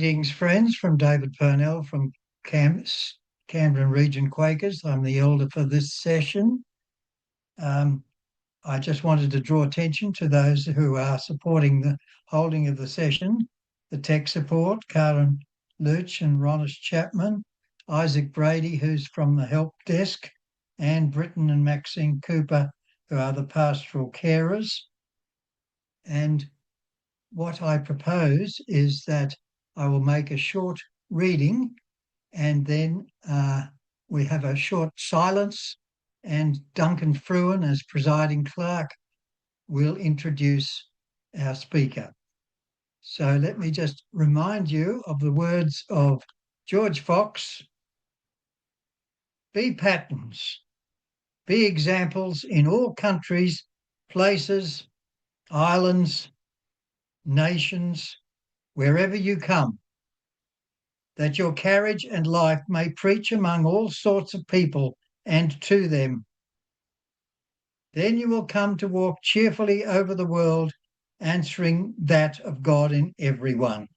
Greetings, friends, from David Purnell from Camden Region Quakers. I'm the elder for this session. I just wanted to draw attention to those who are supporting the holding of the session. The tech support, Karen Luch and Ronis Chapman, Isaac Brady, who's from the help desk, Anne Britton and Maxine Cooper, who are the pastoral carers. And what I propose is that I will make a short reading and then we have a short silence, and Duncan Fruin, as presiding clerk, will introduce our speaker. So let me just remind you of the words of George Fox: be patterns, be examples in all countries, places, islands, nations, wherever you come, that your carriage and life may preach among all sorts of people and to them. Then you will come to walk cheerfully over the world, answering that of God in everyone.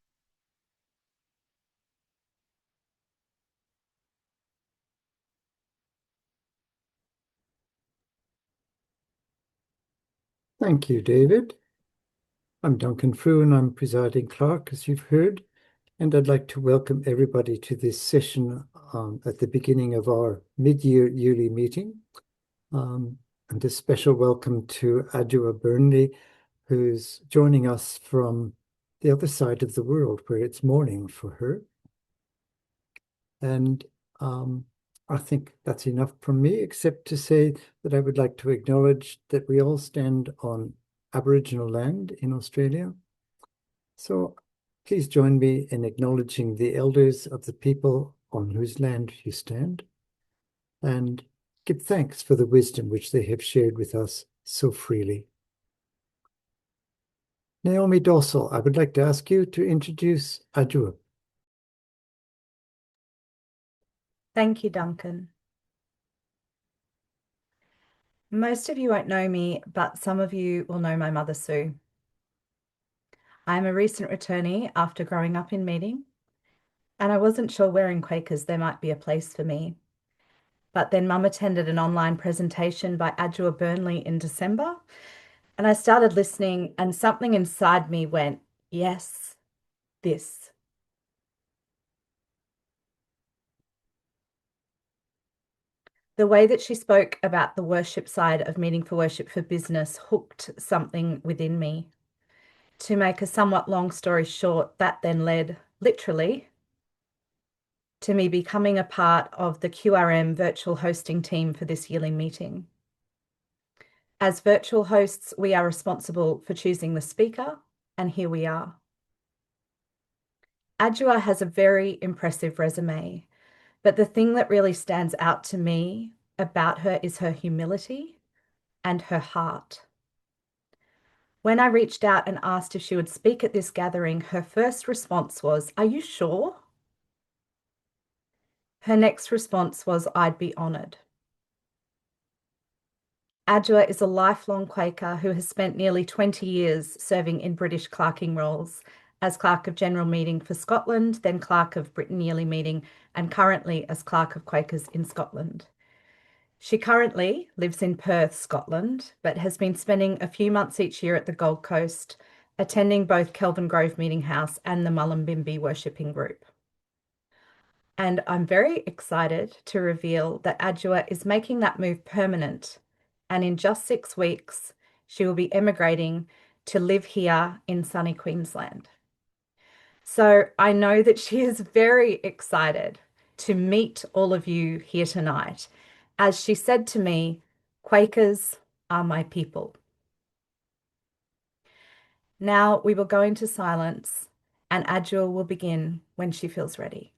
Thank you, David. I'm Duncan Fruin. I'm presiding clerk, as you've heard, and I'd like to welcome everybody to this session at the beginning of our mid-year yearly meeting. And a special welcome to Adwoa Burnley, who's joining us from the other side of the world, where it's morning for her. And I think that's enough from me, except to say that I would like to acknowledge that we all stand on Aboriginal land in Australia. So please join me in acknowledging the elders of the people on whose land you stand, and give thanks for the wisdom which they have shared with us so freely. Naomi Dossal, I would like to ask you to introduce Adwoa. Thank you, Duncan. Most of you won't know me, but some of you will know my mother, Sue. I'm a recent returnee after growing up in Meeting, and I wasn't sure where in Quakers there might be a place for me. But then Mum attended an online presentation by Adwoa Burnley in December, and I started listening, and something inside me went, yes, this. The way that she spoke about the worship side of Meeting for Worship for Business hooked something within me. To make a somewhat long story short, that then led, literally, to me becoming a part of the QRM virtual hosting team for this yearly meeting. As virtual hosts, we are responsible for choosing the speaker, and here we are. Adwoa has a very impressive resume, but the thing that really stands out to me about her is her humility and her heart. When I reached out and asked if she would speak at this gathering, her first response was, "Are you sure?" Her next response was, "I'd be honoured." Adwoa is a lifelong Quaker who has spent nearly 20 years serving in British clerking roles as Clerk of General Meeting for Scotland, then Clerk of Britain Yearly Meeting, and currently as Clerk of Quakers in Scotland. She currently lives in Perth, Scotland, but has been spending a few months each year at the Gold Coast, attending both Kelvin Grove Meeting House and the Mullumbimby Worshipping Group. And I'm very excited to reveal that Adwoa is making that move permanent. And in just 6 weeks, she will be emigrating to live here in sunny Queensland. So I know that she is very excited to meet all of you here tonight. As she said to me, "Quakers are my people." Now we will go into silence, and Adwoa will begin when she feels ready.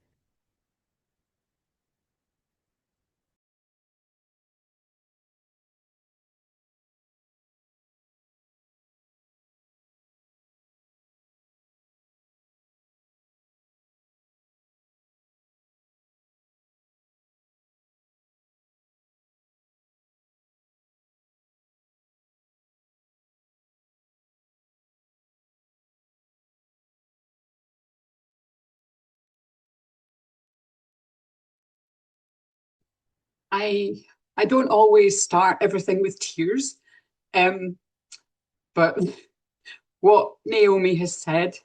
I don't always start everything with tears, but what Naomi has said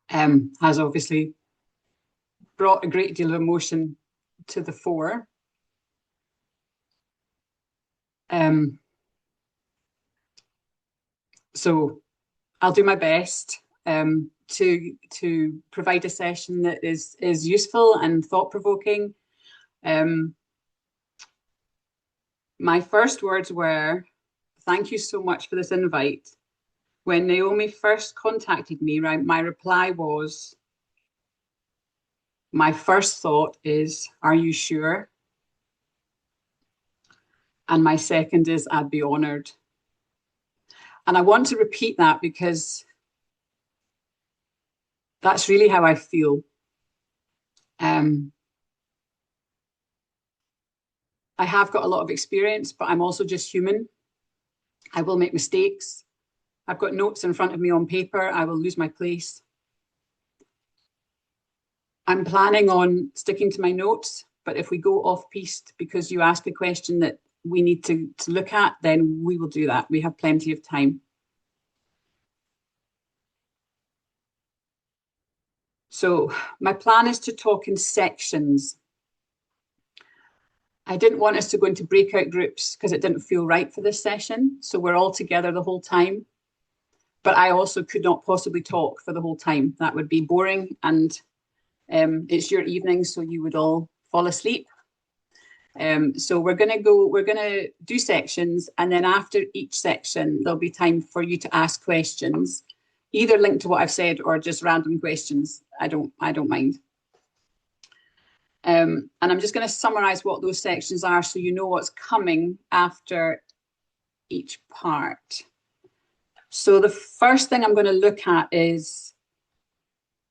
has obviously brought a great deal of emotion to the fore. So I'll do my best to provide a session that is useful and thought-provoking. My first words were, thank you so much for this invite. When Naomi first contacted me, my reply was, my first thought is, are you sure? And my second is, I'd be honoured. And I want to repeat that because that's really how I feel. I have got a lot of experience, but I'm also just human. I will make mistakes. I've got notes in front of me on paper. I will lose my place. I'm planning on sticking to my notes, but if we go off-piste because you ask a question that we need to look at, then we will do that. We have plenty of time. So my plan is to talk in sections. I didn't want us to go into breakout groups because it didn't feel right for this session. So we're all together the whole time. But I also could not possibly talk for the whole time. That would be boring, and it's your evening, so you would all fall asleep. So we're going to do sections, and then after each section, there'll be time for you to ask questions, either linked to what I've said or just random questions. I don't mind. And I'm just going to summarize what those sections are so you know what's coming after each part. So the first thing I'm going to look at is,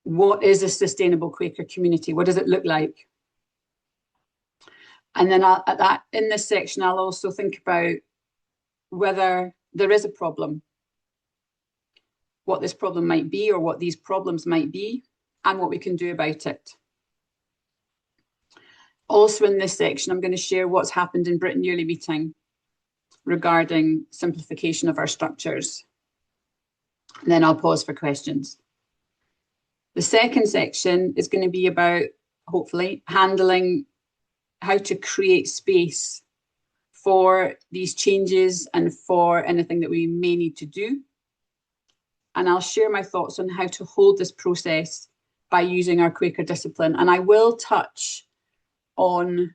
what is a sustainable Quaker community? What does it look like? And then in this section, I'll also think about whether there is a problem, what this problem might be, or what these problems might be, and what we can do about it. Also in this section, I'm going to share what's happened in Britain Yearly Meeting regarding simplification of our structures. And then I'll pause for questions. The second section is going to be about, hopefully, handling how to create space for these changes and for anything that we may need to do. And I'll share my thoughts on how to hold this process by using our Quaker discipline. And I will touch on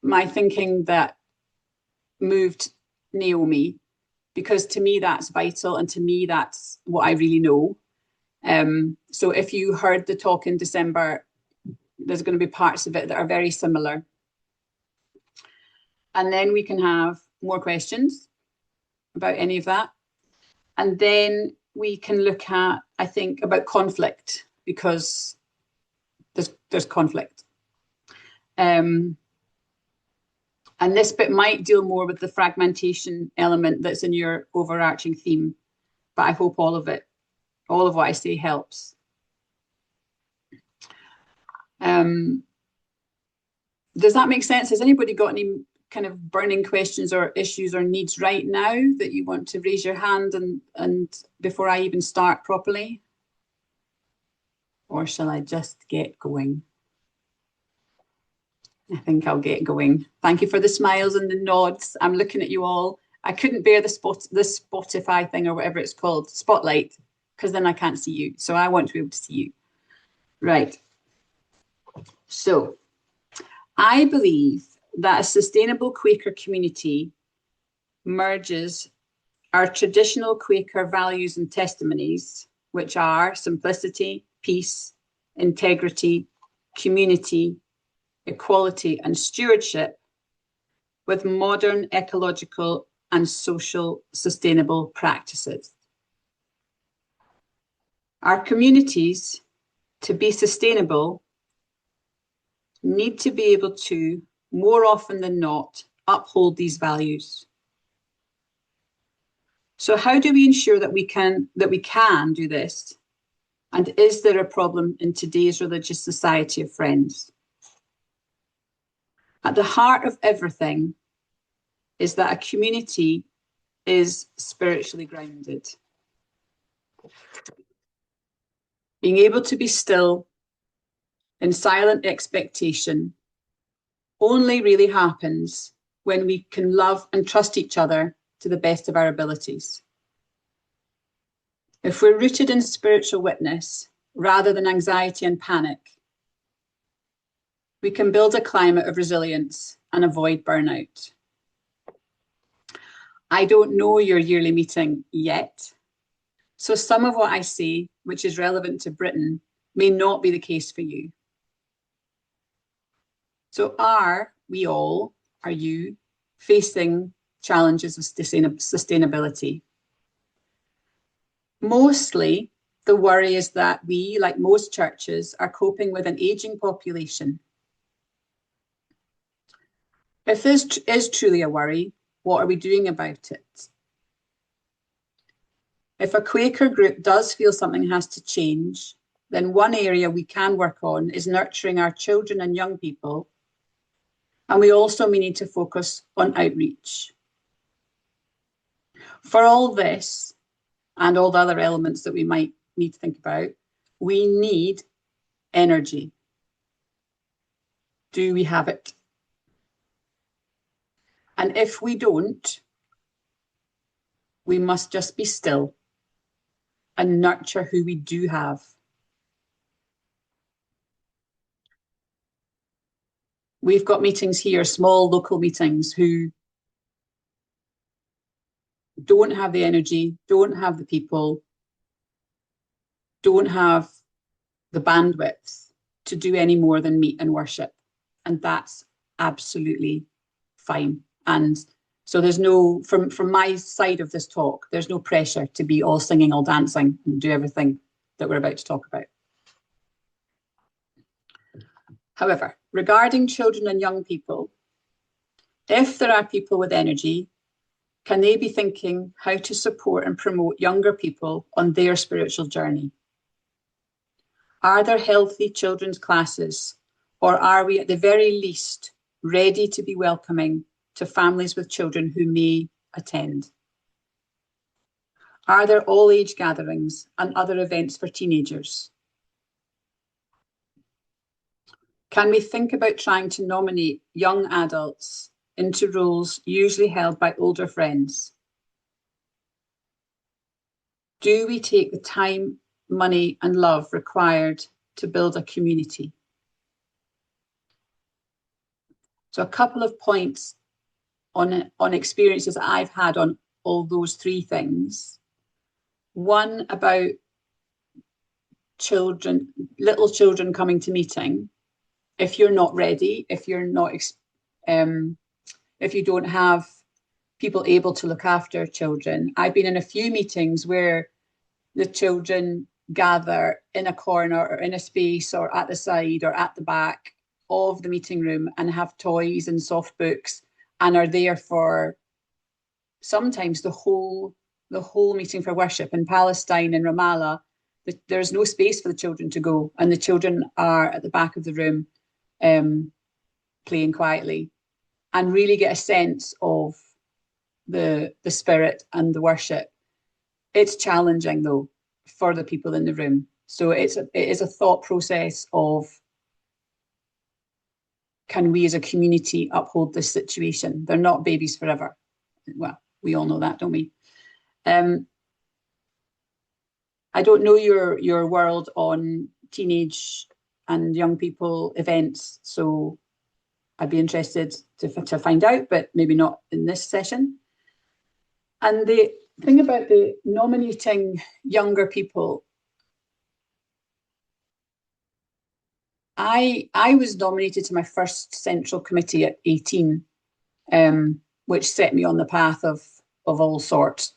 my thinking that moved Naomi, because to me that's vital, and to me that's what I really know. So if you heard the talk in December, there's going to be parts of it that are very similar. And then we can have more questions about any of that. And then we can look at, I think, about conflict, because there's conflict. And this bit might deal more with the fragmentation element that's in your overarching theme, but I hope all of what I say helps. Does that make sense? Has anybody got any kind of burning questions or issues or needs right now that you want to raise your hand and before I even start properly? Or shall I just get going? I think I'll get going. Thank you for the smiles and the nods. I'm looking at you all. I couldn't bear the Spotify thing or whatever it's called, spotlight, because then I can't see you. So I want to be able to see you. Right. So I believe that a sustainable Quaker community merges our traditional Quaker values and testimonies, which are simplicity, peace, integrity, community, equality, and stewardship, with modern ecological and social sustainable practices. Our communities, to be sustainable, need to be able to, more often than not, uphold these values. So how do we ensure that we can do this? And is there a problem in today's religious society of friends? At the heart of everything is that a community is spiritually grounded. Being able to be still in silent expectation only really happens when we can love and trust each other to the best of our abilities. If we're rooted in spiritual witness rather than anxiety and panic, we can build a climate of resilience and avoid burnout. I don't know your yearly meeting yet, so some of what I say, which is relevant to Britain, may not be the case for you. So are you facing challenges of sustainability? Mostly, the worry is that we, like most churches, are coping with an ageing population. If this is truly a worry, what are we doing about it? If a Quaker group does feel something has to change, then one area we can work on is nurturing our children and young people. And we also need to focus on outreach. For all this, and all the other elements that we might need to think about, we need energy. Do we have it? And if we don't, we must just be still and nurture who we do have. We've got meetings here, small local meetings, who don't have the energy, don't have the people, don't have the bandwidth to do any more than meet and worship. And that's absolutely fine. And so there's no, from my side of this talk, there's no pressure to be all singing, all dancing, and do everything that we're about to talk about. However, regarding children and young people, if there are people with energy, can they be thinking how to support and promote younger people on their spiritual journey? Are there healthy children's classes, or are we at the very least ready to be welcoming to families with children who may attend? Are there all age gatherings and other events for teenagers? Can we think about trying to nominate young adults into roles usually held by older friends? Do we take the time, money, and love required to build a community? So a couple of points on experiences that I've had on all those three things. One about children, little children coming to meeting. If you're not ready, if you're not, if you don't have people able to look after children. I've been in a few meetings where the children gather in a corner or in a space or at the side or at the back of the meeting room and have toys and soft books and are there for sometimes the whole meeting for worship. In Palestine and Ramallah, there's no space for the children to go, and the children are at the back of the room playing quietly, and really get a sense of the spirit and the worship. It's challenging though for the people in the room. So it is a thought process of, can we as a community uphold this situation? They're not babies forever. Well, we all know that, don't we? I don't know your world on teenage and young people events, so I'd be interested to find out, but maybe not in this session. And the thing about the nominating younger people, I was nominated to my first central committee at 18, which set me on the path of all sorts.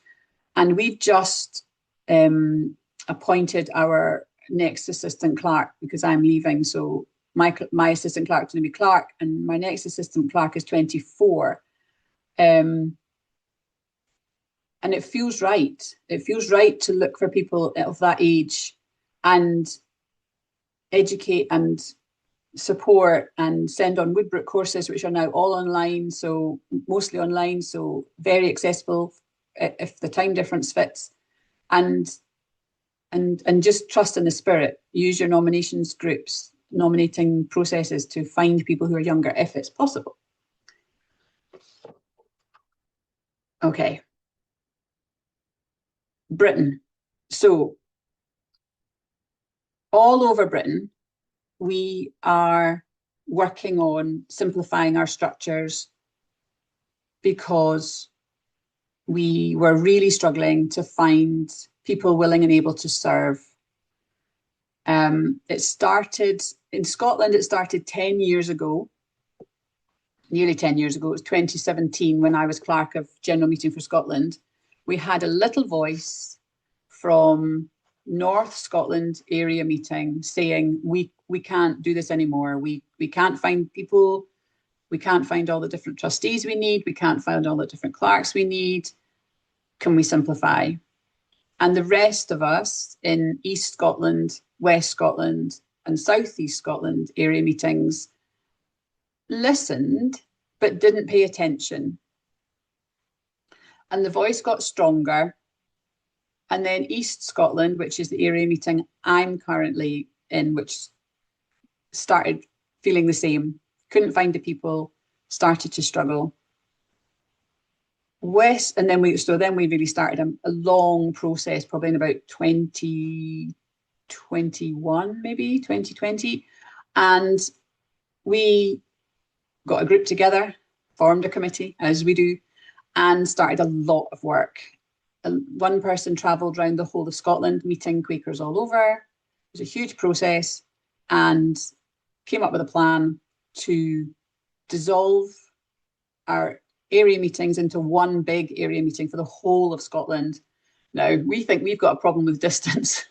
And we've just appointed our next assistant clerk because I'm leaving. So my assistant clerk is going to be Clark, and my next assistant clerk is 24. And it feels right. It feels right to look for people of that age and educate and support and send on Woodbrook courses, which are now all online, so mostly online, so very accessible if the time difference fits. And just trust in the spirit. Use your nominations groups, nominating processes to find people who are younger if it's possible. Okay. Britain. So all over Britain, we are working on simplifying our structures because we were really struggling to find people willing and able to serve. It started in Scotland, it started 10 years ago, nearly 10 years ago. It was 2017 when I was Clerk of General Meeting for Scotland. We had a little voice from North Scotland area meeting saying, we can't do this anymore. We can't find people. We can't find all the different trustees we need. We can't find all the different clerks we need. Can we simplify? And the rest of us in East Scotland, West Scotland, and South East Scotland area meetings listened, but didn't pay attention. And the voice got stronger. And then East Scotland, which is the area meeting I'm currently in, which started feeling the same, couldn't find the people, started to struggle. West, and then we really started a long process, probably in about 2021, maybe 2020. And we got a group together, formed a committee, as we do, and started a lot of work. One person travelled around the whole of Scotland, meeting Quakers all over. It was a huge process, and came up with a plan to dissolve our area meetings into one big area meeting for the whole of Scotland. Now, we think we've got a problem with distance.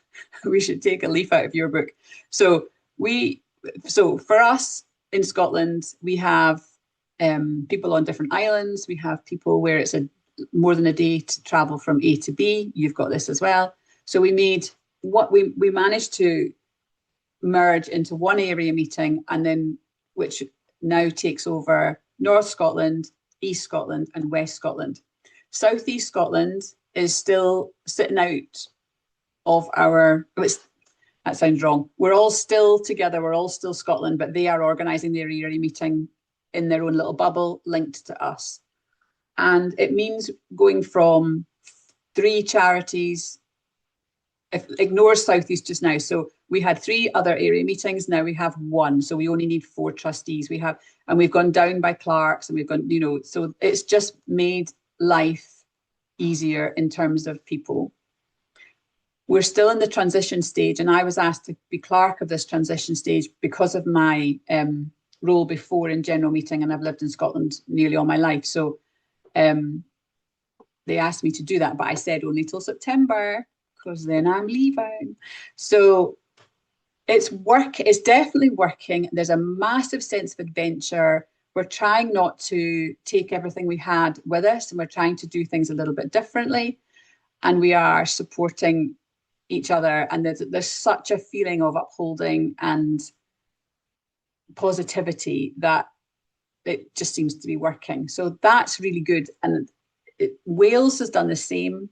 We should take a leaf out of your book. So for us in Scotland, we have people on different islands. We have people where it's more than a day to travel from A to B. You've got this as well. So we managed to merge into one area meeting, and then which now takes over North Scotland, East Scotland, and West Scotland. South East Scotland is still sitting out of that sounds wrong. We're all still together, we're all still Scotland, but they are organising their area meeting in their own little bubble linked to us. And it means going from 3 charities, ignore South East just now. So we had 3 other area meetings. Now we have 1. So we only need 4 trustees. We've gone down by clerks, and we've gone, so it's just made life easier in terms of people. We're still in the transition stage, and I was asked to be clerk of this transition stage because of my role before in general meeting, and I've lived in Scotland nearly all my life. So they asked me to do that, but I said only till September, because then I'm leaving. So it's definitely working. There's a massive sense of adventure. We're trying not to take everything we had with us, and we're trying to do things a little bit differently. And we are supporting each other. And there's such a feeling of upholding and positivity that it just seems to be working. So that's really good. And Wales has done the same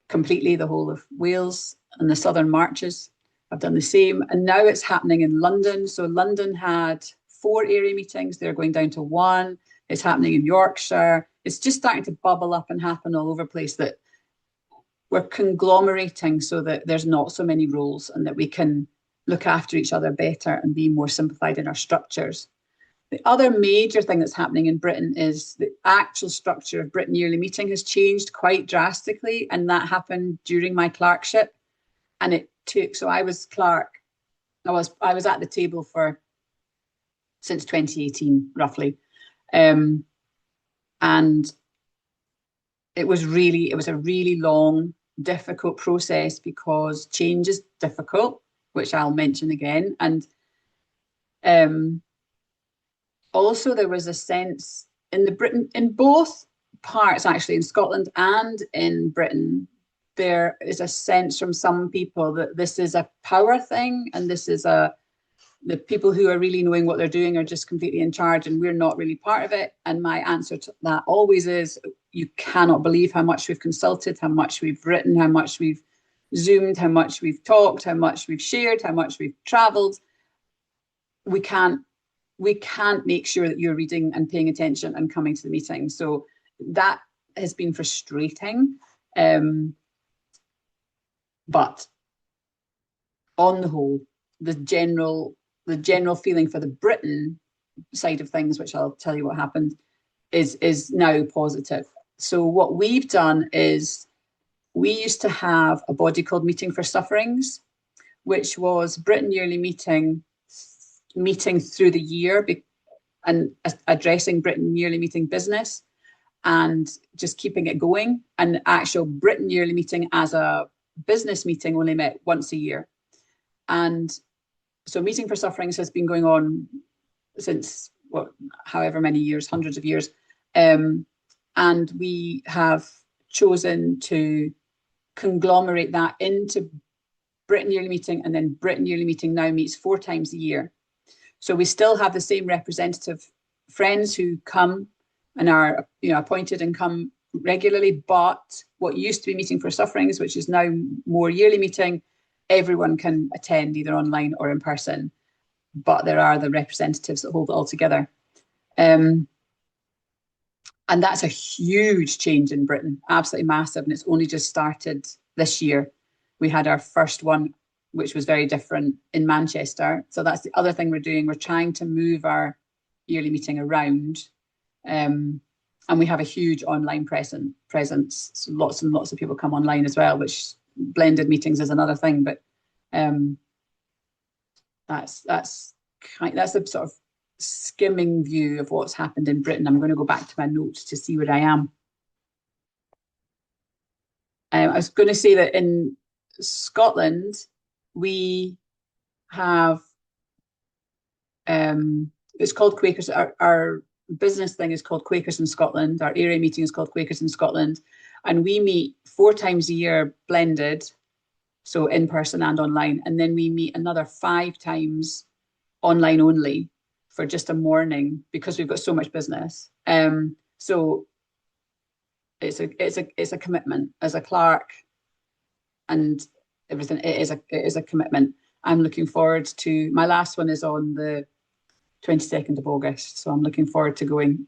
completely. The whole of Wales and the Southern Marches have done the same. And now it's happening in London. So London had 4 area meetings. They're going down to 1. It's happening in Yorkshire. It's just starting to bubble up and happen all over the place, that we're conglomerating so that there's not so many roles, and that we can look after each other better and be more simplified in our structures. The other major thing that's happening in Britain is the actual structure of Britain Yearly Meeting has changed quite drastically, and that happened during my clerkship. And so I was clerk. I was at the table since 2018, roughly, and it was a really long, difficult process, because change is difficult, which I'll mention again. And also there was a sense in both parts, actually, in Scotland and in Britain, there is a sense from some people that this is a power thing, and this is a the people who are really knowing what they're doing are just completely in charge and we're not really part of it. And my answer to that always is, you cannot believe how much we've consulted, how much we've written, how much we've Zoomed, how much we've talked, how much we've shared, how much we've traveled. We can't make sure that you're reading and paying attention and coming to the meeting. So that has been frustrating. But on the whole, the general feeling for the Britain side of things, which I'll tell you what happened, is now positive. So what we've done is, we used to have a body called Meeting for Sufferings, which was Britain Yearly meeting through the year and addressing Britain Yearly meeting business and just keeping it going. And actual Britain Yearly meeting as a business meeting only met once a year. And so Meeting for Sufferings has been going on since however many years, hundreds of years. And we have chosen to conglomerate that into Britain Yearly meeting, and then Britain Yearly meeting now meets 4 times a year. So we still have the same representative friends who come and are appointed and come regularly, but what used to be Meeting for Sufferings, which is now more yearly meeting, everyone can attend either online or in person, but there are the representatives that hold it all together. And that's a huge change in Britain, absolutely massive. And it's only just started this year. We had our first one, which was very different, in Manchester. So that's the other thing we're doing. We're trying to move our yearly meeting around. And we have a huge online presence. So lots and lots of people come online as well, which blended meetings is another thing. But that's a sort of skimming view of what's happened in Britain. I'm going to go back to my notes to see where I am. I was going to say that in Scotland, we have, it's called Quakers. Our business thing is called Quakers in Scotland. Our area meeting is called Quakers in Scotland. And we meet 4 times a year blended, so in person and online. And then we meet another 5 times online only for just a morning, because we've got so much business. So it's a commitment as a clerk and everything. It is a commitment. I'm looking forward to, my last one is on the 22nd of August. So I'm looking forward to going.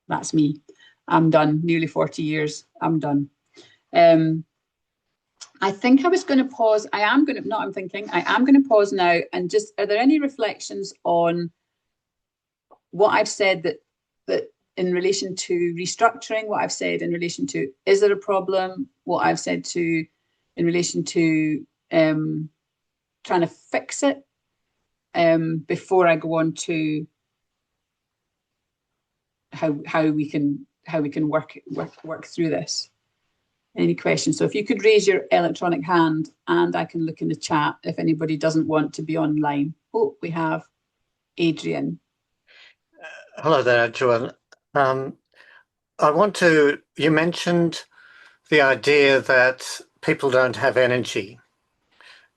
That's me. I'm done. Nearly 40 years. I'm done. I think I was going to pause. I am going to pause now and just, are there any reflections on what I've said that in relation to restructuring, what I've said in relation to, is there a problem? What I've said in relation to trying to fix it, before I go on to how we can work through this. Any questions? So if you could raise your electronic hand and I can look in the chat if anybody doesn't want to be online. Oh, we have Adrian. Hello there, Joanne. You mentioned the idea that people don't have energy.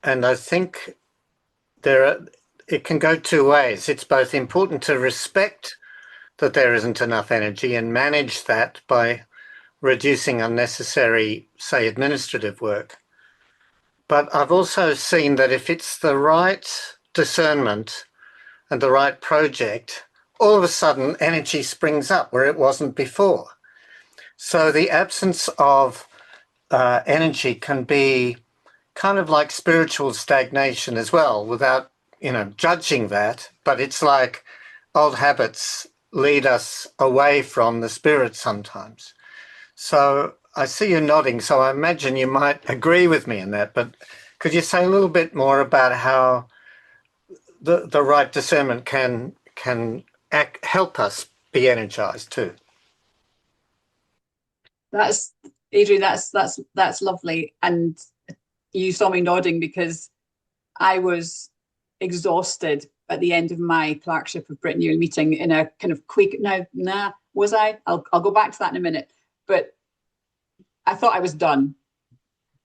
And I think it can go 2 ways. It's both important to respect that there isn't enough energy and manage that by reducing unnecessary, say, administrative work. But I've also seen that if it's the right discernment and the right project, all of a sudden energy springs up where it wasn't before. So the absence of energy can be kind of like spiritual stagnation as well, without, judging that. But it's like old habits lead us away from the spirit sometimes. So I see you nodding, so I imagine you might agree with me in that. But could you say a little bit more about how the right discernment can help us be energized too? That's Adrian. That's lovely. And you saw me nodding because I was exhausted at the end of my clerkship of Britain Yearly meeting in a kind of Quaker. Was I? I'll go back to that in a minute. But I thought I was done,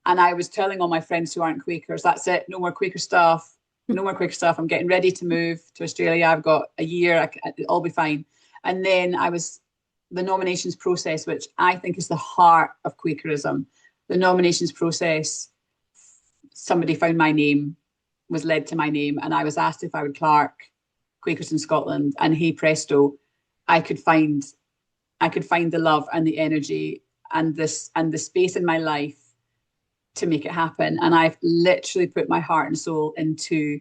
and I was telling all my friends who aren't Quakers, that's it. No more Quaker stuff. no more Quaker stuff. I'm getting ready to move to Australia. I've got a year. I'll be fine. And then the nominations process, which I think is the heart of Quakerism. The nominations process, somebody found my name, was led to my name, and I was asked if I would clerk Quakers in Scotland. And hey presto, I could find the love and the energy and the space in my life to make it happen. And I've literally put my heart and soul into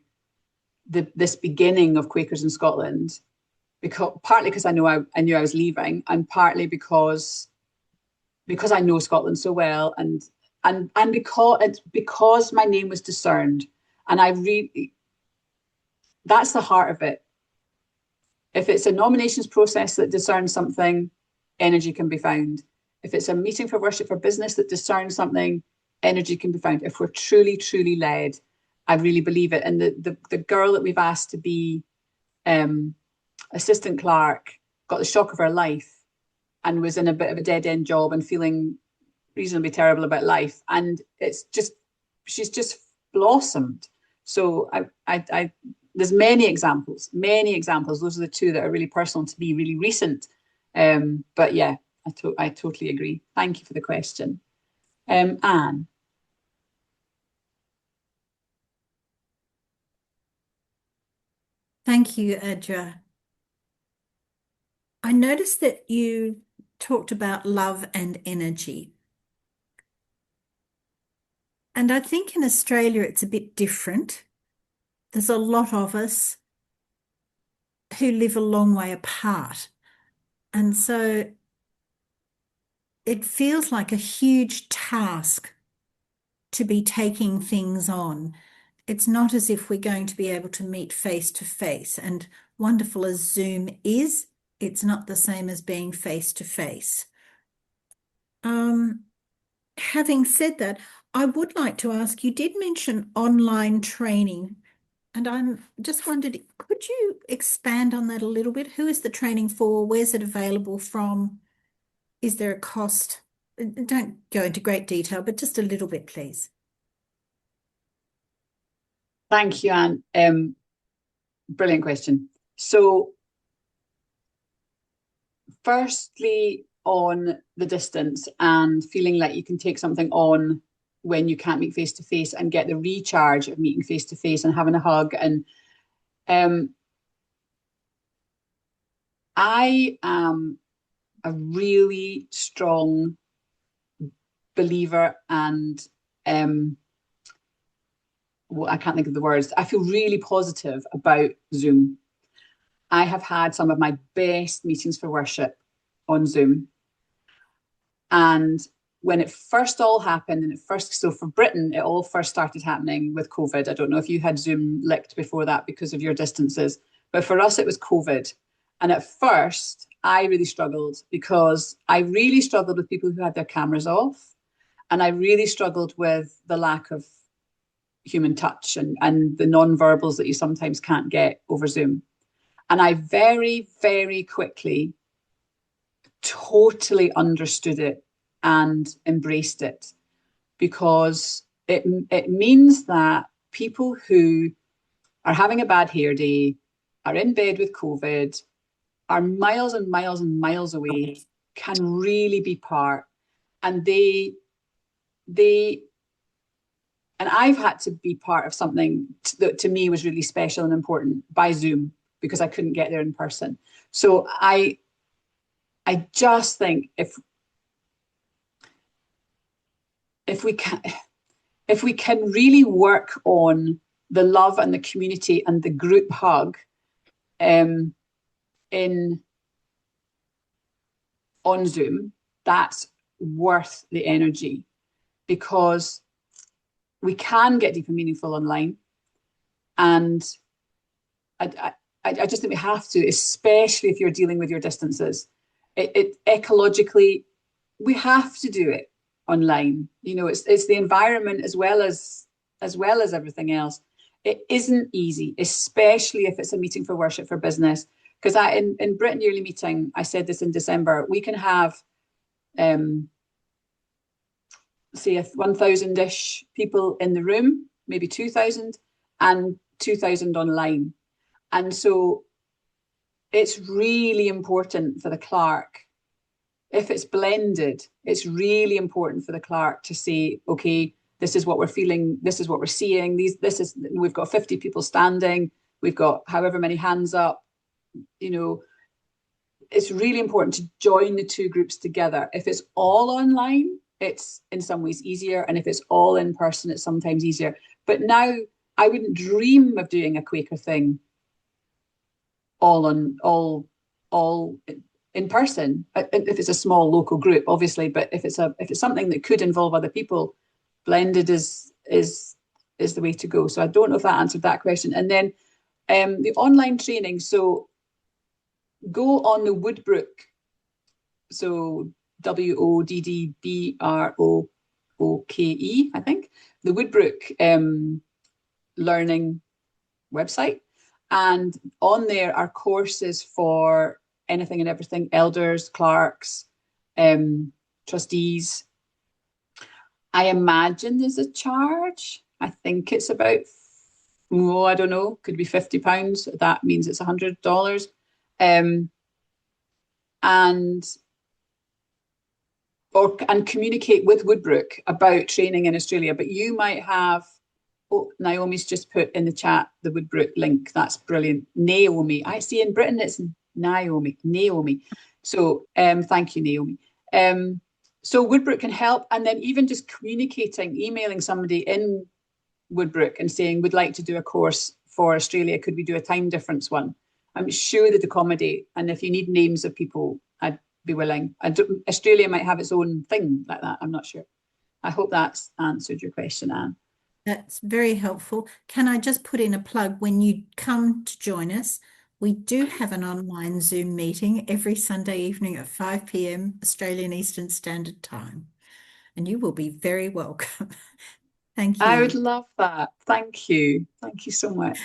this beginning of Quakers in Scotland, partly because I knew I was leaving, and partly because I know Scotland so well, and because my name was discerned. And that's the heart of it. If it's a nominations process that discerns something, energy can be found. If it's a meeting for worship for business that discerns something, energy can be found. If we're truly, truly led, I really believe it. And the girl that we've asked to be assistant clerk got the shock of her life and was in a bit of a dead-end job and feeling reasonably terrible about life. And she's just blossomed. So there's many examples. Those are the two that are really personal to me, really recent. But yeah, I totally agree. Thank you for the question. Anne. Thank you, Adwoa. I noticed that you talked about love and energy. And I think in Australia it's a bit different. There's a lot of us who live a long way apart. And so it feels like a huge task to be taking things on. It's not as if we're going to be able to meet face to face. And wonderful as Zoom is, it's not the same as being face to face. Having said that, I would like to ask, you did mention online training, and I'm just wondered, could you expand on that a little bit? Who is the training for? Where's it available from? Is there a cost? Don't go into great detail, but just a little bit, please. Thank you, Anne. Brilliant question. So firstly, on the distance and feeling like you can take something on when you can't meet face to face and get the recharge of meeting face to face and having a hug. And I am a really strong believer and well, I can't think of the words. I feel really positive about Zoom. I have had some of my best meetings for worship on Zoom. And when it first all happened, so for Britain, it all first started happening with COVID. I don't know if you had Zoom licked before that because of your distances, but for us, it was COVID. And at first, I really struggled because I really struggled with people who had their cameras off. And I really struggled with the lack of human touch and the non-verbals that you sometimes can't get over Zoom. And I very, very quickly totally understood it and embraced it, because it means that people who are having a bad hair day, are in bed with COVID, are miles and miles and miles away, can really be part. And and I've had to be part of something that to me was really special and important by Zoom because I couldn't get there in person. So I just think if we can really work on the love and the community and the group hug on Zoom, that's worth the energy, because we can get deep and meaningful online. And I just think we have to, especially if you're dealing with your distances. It ecologically, we have to do it online. You know, it's the environment as well as everything else. It isn't easy, especially if it's a meeting for worship for business. Because in Britain Yearly Meeting, I said this in December, we can have say 1,000-ish people in the room, maybe 2,000, and 2,000 online. And so it's really important for the clerk, if it's blended, it's really important for the clerk to say, okay, this is what we're feeling, this is what we're seeing, we've got 50 people standing, we've got however many hands up, you know, it's really important to join the two groups together. If it's all online, it's in some ways easier. And if it's all in person, it's sometimes easier. But now I wouldn't dream of doing a Quaker thing all in person, if it's a small local group, obviously. But if it's something that could involve other people, blended is the way to go. So I don't know if that answered that question. And then the online training. So go on the Woodbrook. So WODDBROOKE, I think, the Woodbrook learning website. And on there are courses for anything and everything, elders, clerks, trustees. I imagine there's a charge. I think it's about, I don't know, could be £50. That means it's $100. And communicate with Woodbrook about training in Australia. But you might have, oh, Naomi's just put in the chat the Woodbrook link. That's brilliant. Naomi. I see in Britain it's Naomi. So thank you, Naomi. So Woodbrook can help. And then even just communicating, emailing somebody in Woodbrook and saying, would like to do a course for Australia. Could we do a time difference one? I'm sure they'd accommodate. And if you need names of people, I'd be willing. Australia might have its own thing like that. I'm not sure. I hope that's answered your question, Anne. That's very helpful. Can I just put in a plug? When you come to join us, we do have an online Zoom meeting every Sunday evening at 5 p.m. Australian Eastern Standard Time. And you will be very welcome. Thank you. I would love that. Thank you. Thank you so much.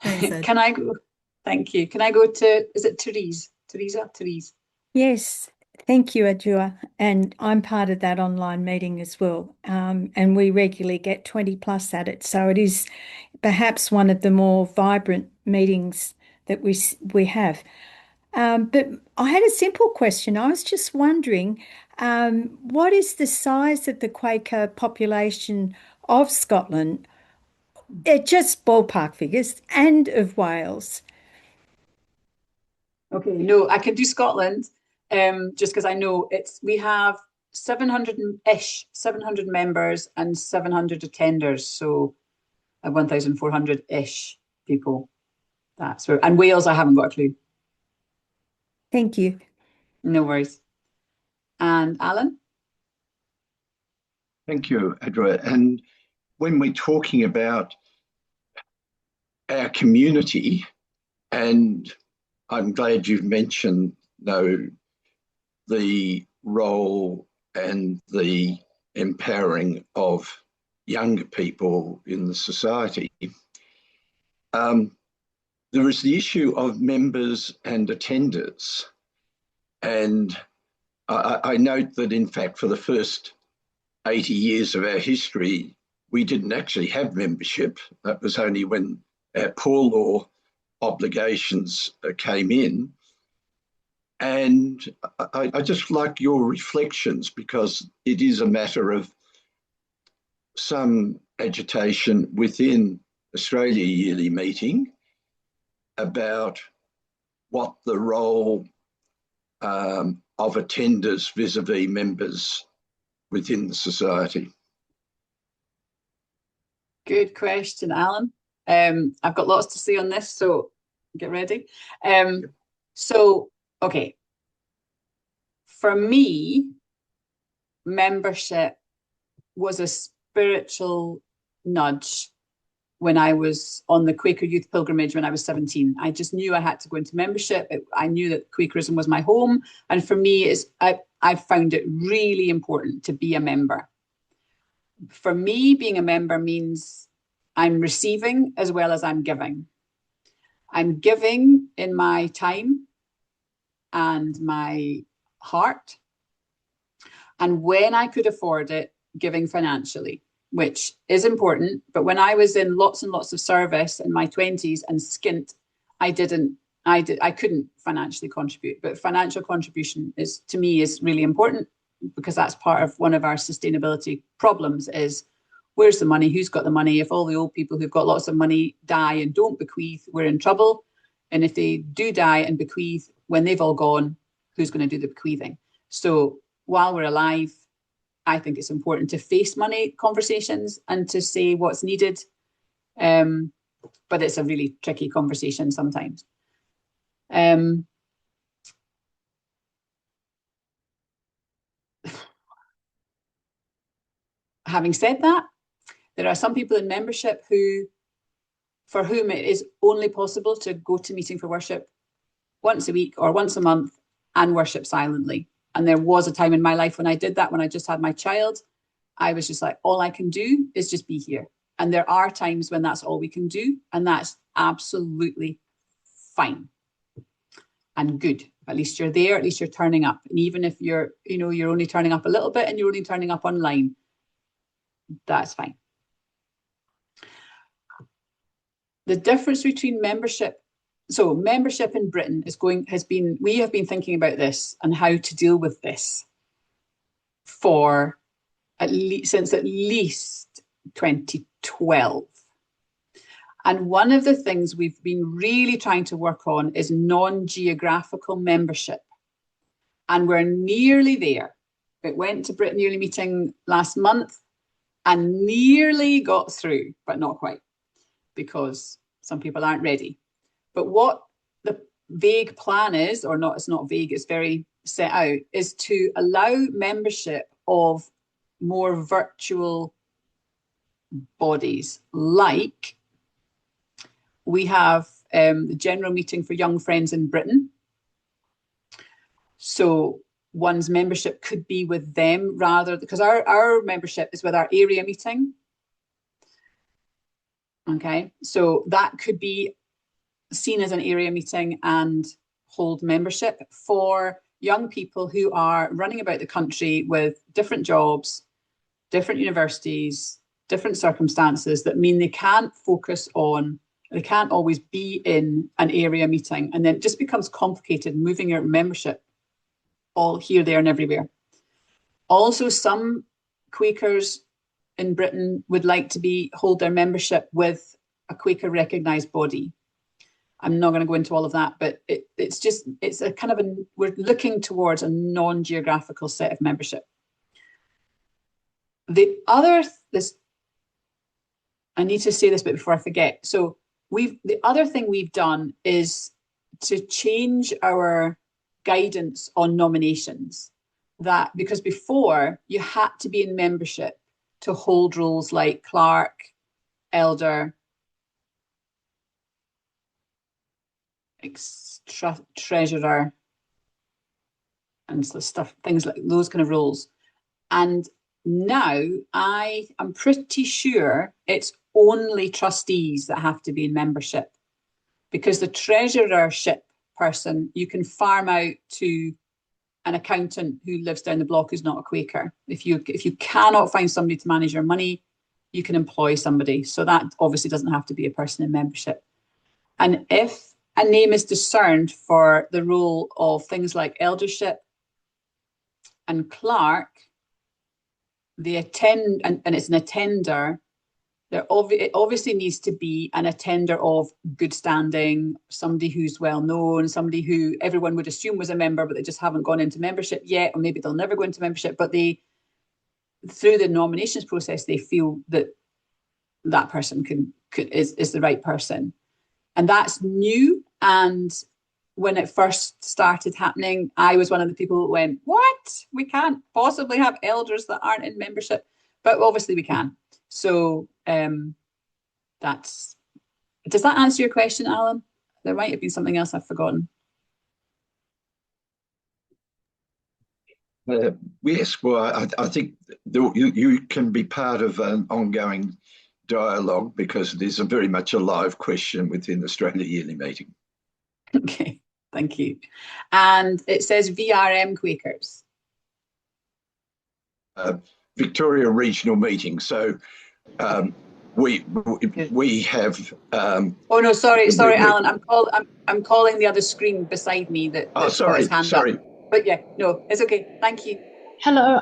Thanks, Ed. Can I go? Thank you. Can I go to, is it Therese? Therese. Yes, thank you, Adwoa. And I'm part of that online meeting as well. And we regularly get 20 plus at it. So it is perhaps one of the more vibrant meetings that we have. But I had a simple question. I was just wondering, what is the size of the Quaker population of Scotland? Just ballpark figures, and of Wales. Okay, no, I can do Scotland, just because I know we have 700-ish, 700 members and 700 attenders, so 1,400-ish people. That's where, and Wales, I haven't got a clue. Thank you. No worries. And Alan? Thank you, Adwoa. And when we're talking about our community, and I'm glad you've mentioned, though, the role and the empowering of younger people in the society. There is the issue of members and attenders. And I note that, in fact, for the first 80 years of our history, we didn't actually have membership. That was only when our poor law obligations came in. And I just like your reflections, because it is a matter of some agitation within Australia Yearly Meeting about what the role of attenders vis-a-vis members within the society. Good question, Alan. I've got lots to say on this, so get ready. Okay. For me, membership was a spiritual nudge when I was on the Quaker Youth Pilgrimage when I was 17. I just knew I had to go into membership. I knew that Quakerism was my home. And for me, I found it really important to be a member. For me, being a member means I'm receiving as well as I'm giving. I'm giving in my time and my heart. And when I could afford it, giving financially. which is important. But when I was in lots and lots of service in my 20s and skint, I couldn't financially contribute. But financial contribution to me is really important, because that's part of one of our sustainability problems is, where's the money? Who's got the money? If all the old people who've got lots of money die and don't bequeath, we're in trouble. And if they do die and bequeath, when they've all gone, who's going to do the bequeathing? So while we're alive, I think it's important to face money conversations and to say what's needed. But it's a really tricky conversation sometimes. Having said that, there are some people in membership for whom it is only possible to go to meeting for worship once a week or once a month and worship silently. And there was a time in my life when I did that, when I just had my child. I was just like, all I can do is just be here. And there are times when that's all we can do, and that's absolutely fine and good. At least you're there, at least you're turning up. And even if you're only turning up a little bit and you're only turning up online, that's fine. The difference between membership, so membership in Britain we have been thinking about this and how to deal with this since at least 2012. And one of the things we've been really trying to work on is non-geographical membership. And we're nearly there. It went to Britain Yearly Meeting last month and nearly got through, but not quite, because some people aren't ready. But what the vague plan is, or not, it's not vague, it's very set out, is to allow membership of more virtual bodies. Like we have the General Meeting for Young Friends in Britain. So one's membership could be with them because our membership is with our area meeting. Okay, so that could be seen as an area meeting and hold membership for young people who are running about the country with different jobs, different universities, different circumstances that mean they can't always be in an area meeting. And then it just becomes complicated moving your membership all here, there, and everywhere. Also, some Quakers in Britain would like to hold their membership with a Quaker recognised body. I'm not going to go into all of that, but it's a kind of we're looking towards a non-geographical set of membership. I need to say this bit before I forget. So the other thing we've done is to change our guidance on nominations, because before you had to be in membership to hold roles like clerk, elder, treasurer, and things like those kind of roles. And now I'm pretty sure it's only trustees that have to be in membership, because the treasurership person you can farm out to an accountant who lives down the block who's not a Quaker. If you cannot find somebody to manage your money, you can employ somebody. So that obviously doesn't have to be a person in membership. And if a name is discerned for the role of things like eldership and clerk, and it's an attender, it obviously needs to be an attender of good standing, somebody who's well known, somebody who everyone would assume was a member, but they just haven't gone into membership yet, or maybe they'll never go into membership, but through the nominations process, they feel that person is the right person. And that's new. And when it first started happening, I was one of the people that went, what? We can't possibly have elders that aren't in membership, but obviously we can. So does that answer your question, Alan? There might have been something else I've forgotten. Yes, well, I think you can be part of an ongoing dialogue, because it is very much a live question within Australia Yearly Meeting. Okay, thank you. And it says VRM Quakers. Victoria Regional Meeting. So we have. Oh no, sorry, Alan. I'm calling the other screen beside me that's got his hand up. But yeah, no, it's okay. Thank you. Hello,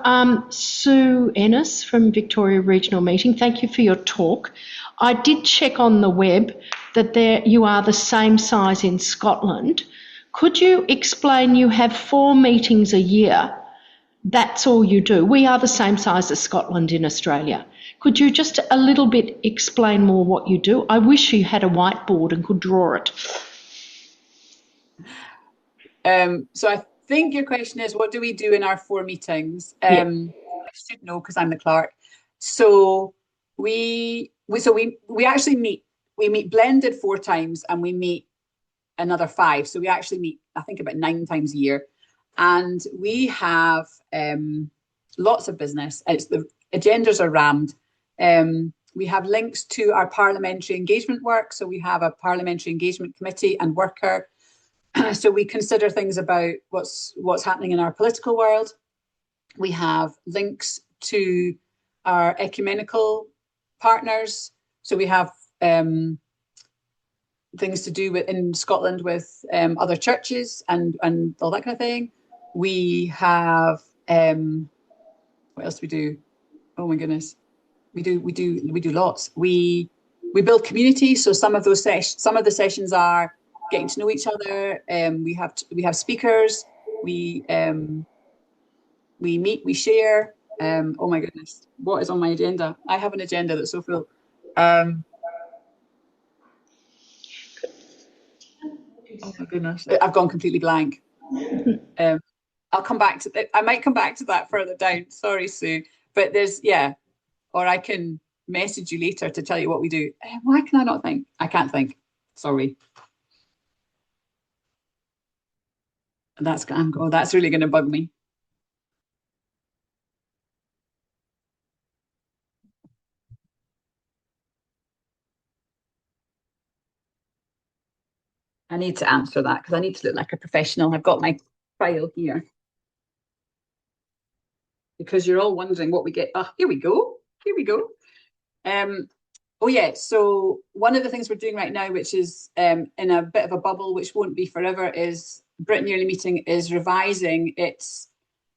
Sue Ennis from Victoria Regional Meeting. Thank you for your talk. I did check on the web that you are the same size in Scotland. Could you explain, you have 4 meetings a year. That's all you do. We are the same size as Scotland in Australia. Could you just a little bit explain more what you do? I wish you had a whiteboard and could draw it. So I think your question is, what do we do in our 4 meetings? Yeah. I should know because I'm the clerk. So we actually meet. We meet blended 4 times, and we meet another 5. So we actually meet, I think, about 9 times a year, and we have lots of business. The agendas are rammed. We have links to our parliamentary engagement work. So we have a parliamentary engagement committee and worker. So we consider things about what's happening in our political world. We have links to our ecumenical partners. So we have things to do with in Scotland with other churches and all that kind of thing. We have what else do we do? Oh my goodness, we do lots. We build community. So some of the sessions are getting to know each other. We have speakers. We meet. We share. Oh my goodness, what is on my agenda? I have an agenda that's so full. Oh my goodness, I've gone completely blank. I'll come back to that. I might come back to that further down. Sorry, Sue, but or I can message you later to tell you what we do. Why can I not think? I can't think. Sorry. That's really going to bug me. I need to answer that because I need to look like a professional. I've got my file here. Because you're all wondering what we get. Oh, here we go. Oh yeah, so one of the things we're doing right now, which is in a bit of a bubble, which won't be forever, is Britain Yearly Meeting is revising its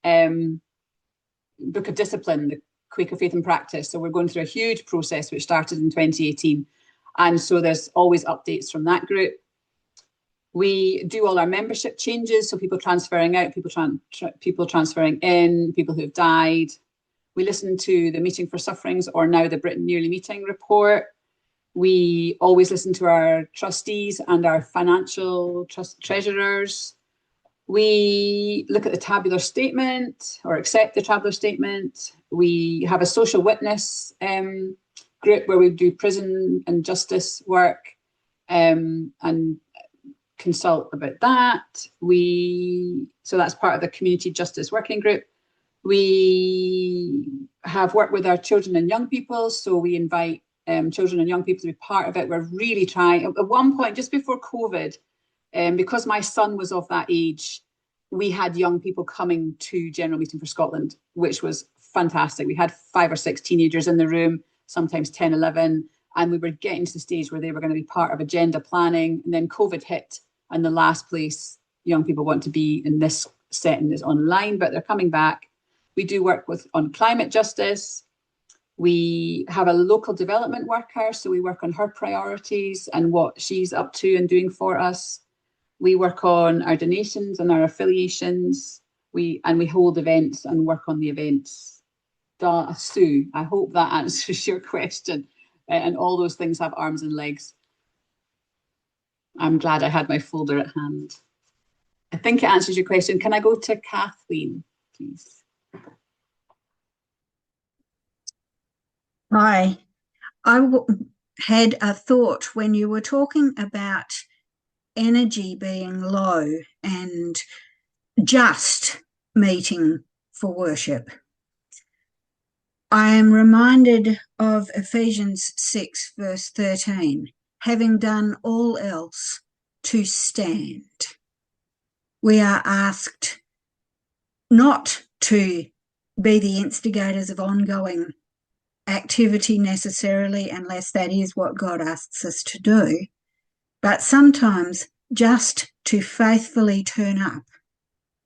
Book of Discipline, the Quaker Faith and Practice. So we're going through a huge process which started in 2018. And so there's always updates from that group. We do all our membership changes, so people transferring out, people transferring in, people who've died. We listen to the Meeting for Sufferings, or now the Britain Yearly Meeting report. We always listen to our trustees and our financial treasurers. We look at the tabular statement or accept the tabular statement. We have a social witness group where we do prison and justice work and consult about that. So that's part of the Community Justice Working Group. We have worked with our children and young people, so we invite children and young people to be part of it. We're really trying. At one point, just before COVID, because my son was of that age, we had young people coming to General Meeting for Scotland, which was fantastic. We had 5 or 6 teenagers in the room, sometimes 10, 11, and we were getting to the stage where they were going to be part of agenda planning. And then COVID hit, and the last place young people want to be in this setting is online, but they're coming back. We do work on climate justice. We have a local development worker, so we work on her priorities and what she's up to and doing for us. We work on our donations and our affiliations. We hold events and work on the events. Sue, I hope that answers your question. And all those things have arms and legs. I'm glad I had my folder at hand. I think it answers your question. Can I go to Kathleen, please? Hi. Had a thought when you were talking about energy being low and just meeting for worship. I am reminded of Ephesians 6 verse 13, having done all else to stand. We are asked not to be the instigators of ongoing activity necessarily, unless that is what God asks us to do. But sometimes just to faithfully turn up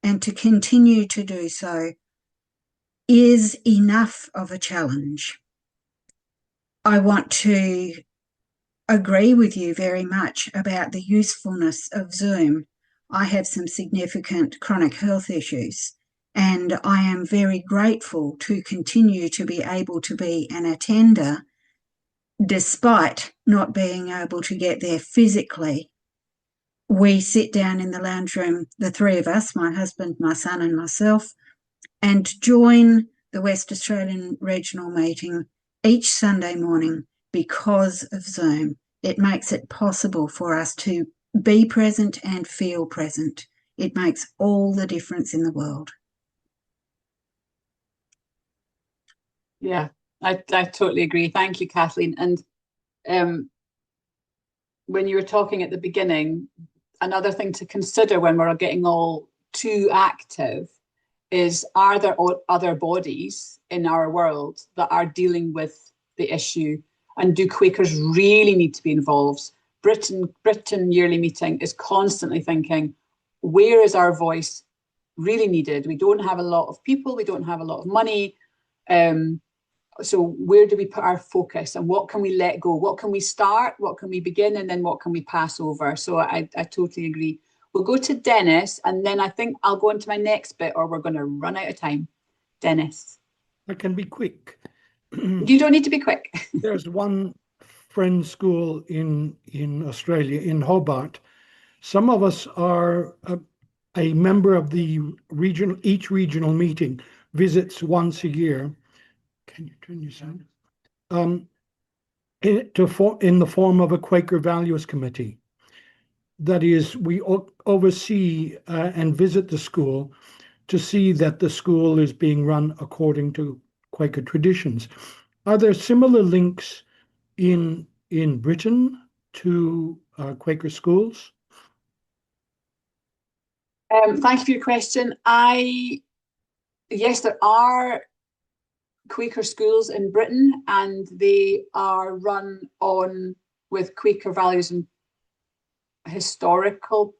and to continue to do so is enough of a challenge. I want to agree with you very much about the usefulness of Zoom. I have some significant chronic health issues, and I am very grateful to continue to be able to be an attender despite not being able to get there physically. We sit down in the lounge room, the three of us, my husband, my son and myself, and join the West Australian regional meeting each Sunday morning because of Zoom. It makes it possible for us to be present and feel present. It makes all the difference in the world. Yeah, I totally agree. Thank you, Kathleen. And when you were talking at the beginning, another thing to consider when we're getting all too active is, are there other bodies in our world that are dealing with the issue? And do Quakers really need to be involved? Britain Yearly Meeting is constantly thinking, where is our voice really needed? We don't have a lot of people, we don't have a lot of money. So where do we put our focus, and what can we let go? What can we start? What can we begin? And then what can we pass over? So I totally agree. We'll go to Dennis, and then I think I'll go into my next bit, or we're going to run out of time. Dennis. I can be quick. You don't need to be quick. There's one friend school in Australia, in Hobart. Some of us are a member of the regional, each regional meeting visits once a year. Can you turn your sound? In the form of a Quaker Values Committee. That is, we oversee and visit the school to see that the school is being run according to Quaker traditions. Are there similar links in Britain to Quaker schools? Thank you for your question. Yes, there are Quaker schools in Britain, and they are run on with Quaker values and historical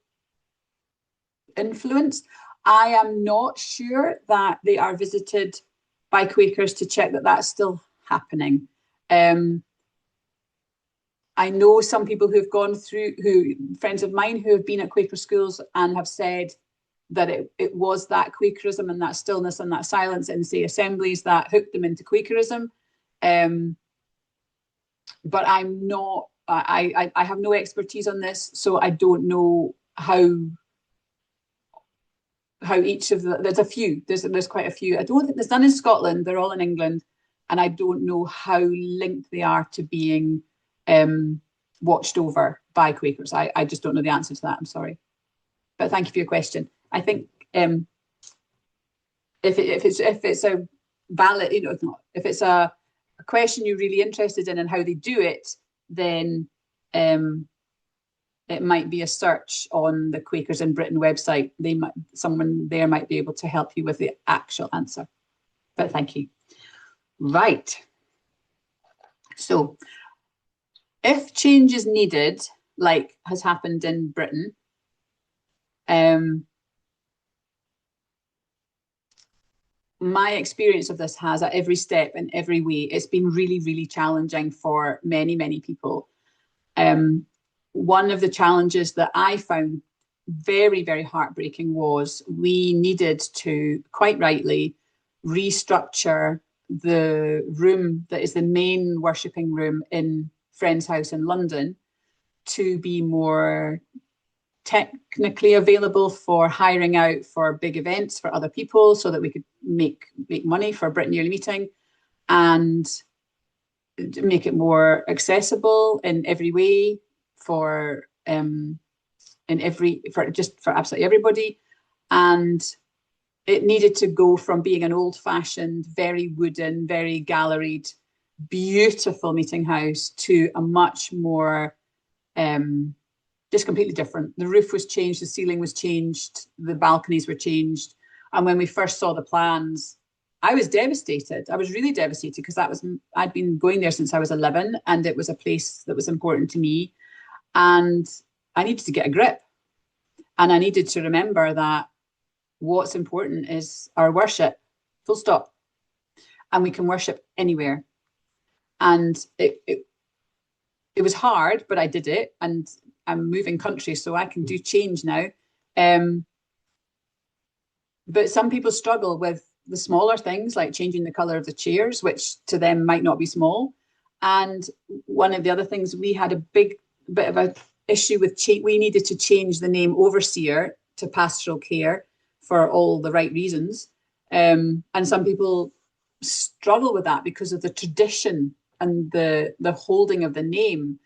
influence. I am not sure that they are visited by Quakers to check that that's still happening. I know some people who've gone through, friends of mine who have been at Quaker schools and have said that it was that Quakerism and that stillness and that silence in, say, assemblies that hooked them into Quakerism. But I'm not, I have no expertise on this, so I don't know how each of the, there's a few, there's quite a few. I don't think there's none in Scotland, they're all in England, and I don't know how linked they are to being watched over by Quakers. I just don't know the answer to that, I'm sorry. But thank you for your question. I think if it's a valid, if it's a question you're really interested in and how they do it, then it might be a search on the Quakers in Britain website. Someone there might be able to help you with the actual answer. But thank you. Right. So if change is needed, like has happened in Britain, my experience of this has, at every step in every way, it's been really, really challenging for many, many people. One of the challenges that I found very, very heartbreaking was we needed to, quite rightly, restructure the room that is the main worshipping room in Friend's house in London to be more technically available for hiring out for big events for other people, so that we could make money for Britain Yearly Meeting, and make it more accessible in every way for absolutely everybody. And it needed to go from being an old-fashioned, very wooden, very galleried, beautiful meeting house to a much more just completely different. The roof was changed, the ceiling was changed, the balconies were changed. And when we first saw the plans, I was devastated. I was really devastated because I'd been going there since I was 11, and it was a place that was important to me. And I needed to get a grip. And I needed to remember that what's important is our worship, full stop. And we can worship anywhere. And it was hard, but I did it. And I'm moving country, so I can do change now. But some people struggle with the smaller things, like changing the colour of the chairs, which to them might not be small. And one of the other things, we had a big bit of an issue with we needed to change the name overseer to pastoral care for all the right reasons. And some people struggle with that because of the tradition and the holding of the name.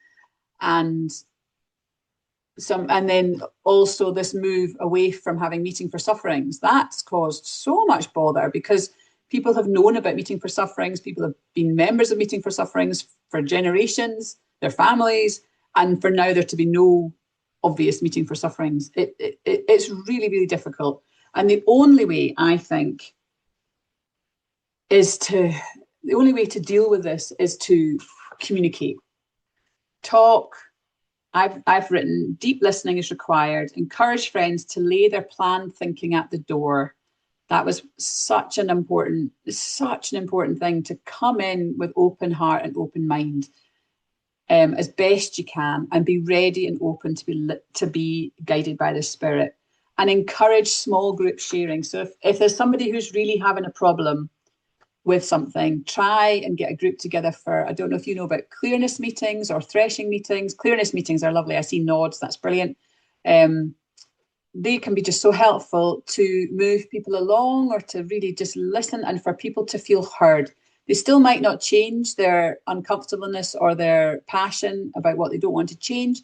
And then also this move away from having meeting for sufferings, that's caused so much bother because people have known about meeting for sufferings. People have been members of meeting for sufferings for generations, their families, and for now there to be no obvious meeting for sufferings. It's really, really difficult. And the only way, I think, the only way to deal with this is to communicate, talk. I've written, deep listening is required. Encourage friends to lay their planned thinking at the door. That was such an important thing, to come in with open heart and open mind, as best you can, and be ready and open to be guided by the Spirit. And encourage small group sharing. So if there's somebody who's really having a problem with something, try and get a group together for, I don't know if you know about clearness meetings or threshing meetings. Clearness meetings are lovely. I see nods, that's brilliant. They can be just so helpful to move people along or to really just listen and for people to feel heard. They still might not change their uncomfortableness or their passion about what they don't want to change,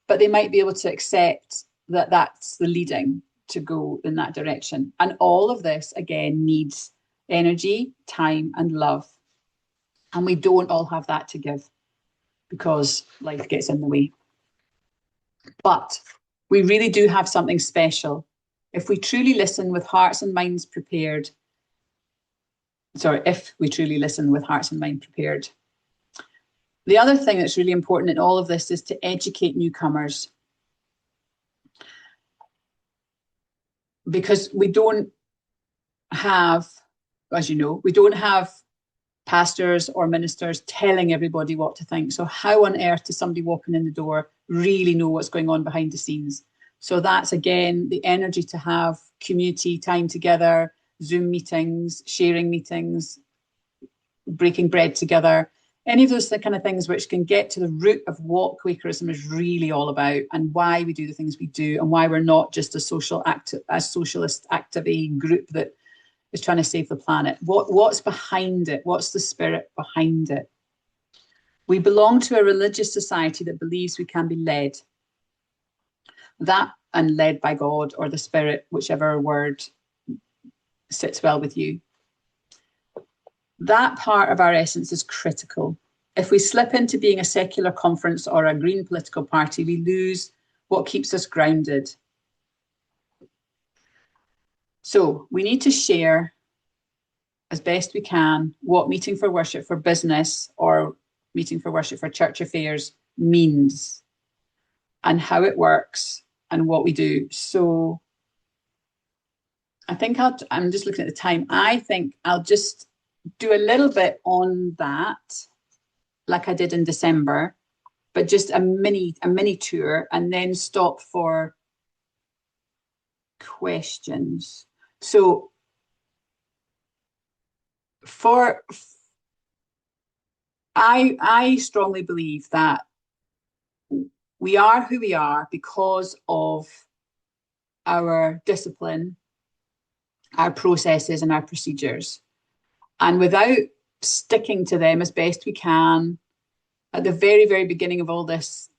but they might be able to accept that that's the leading to go in that direction. And all of this, again, needs energy, time, and love. And we don't all have that to give because life gets in the way. But we really do have something special if we truly listen with hearts and minds prepared. If we truly listen with hearts and mind prepared. The other thing that's really important in all of this is to educate newcomers. Because we don't have, as you know, we don't have pastors or ministers telling everybody what to think. So how on earth does somebody walking in the door really know what's going on behind the scenes? So that's, again, the energy to have community time together, Zoom meetings, sharing meetings, breaking bread together, any of those kind of things which can get to the root of what Quakerism is really all about and why we do the things we do and why we're not just a socialist active group that is trying to save the planet. What's behind it? What's the spirit behind it? We belong to a religious society that believes we can be led. That and led by God or the Spirit, whichever word sits well with you. That part of our essence is critical. If we slip into being a secular conference or a green political party, we lose what keeps us grounded. So we need to share as best we can what meeting for worship for business or meeting for worship for church affairs means and how it works and what we do. So I think I'm just looking at the time. I think I'll just do a little bit on that, like I did in December, but just a mini tour and then stop for questions. So I strongly believe that we are who we are because of our discipline, our processes and our procedures. And without sticking to them as best we can, at the very, very beginning of all this,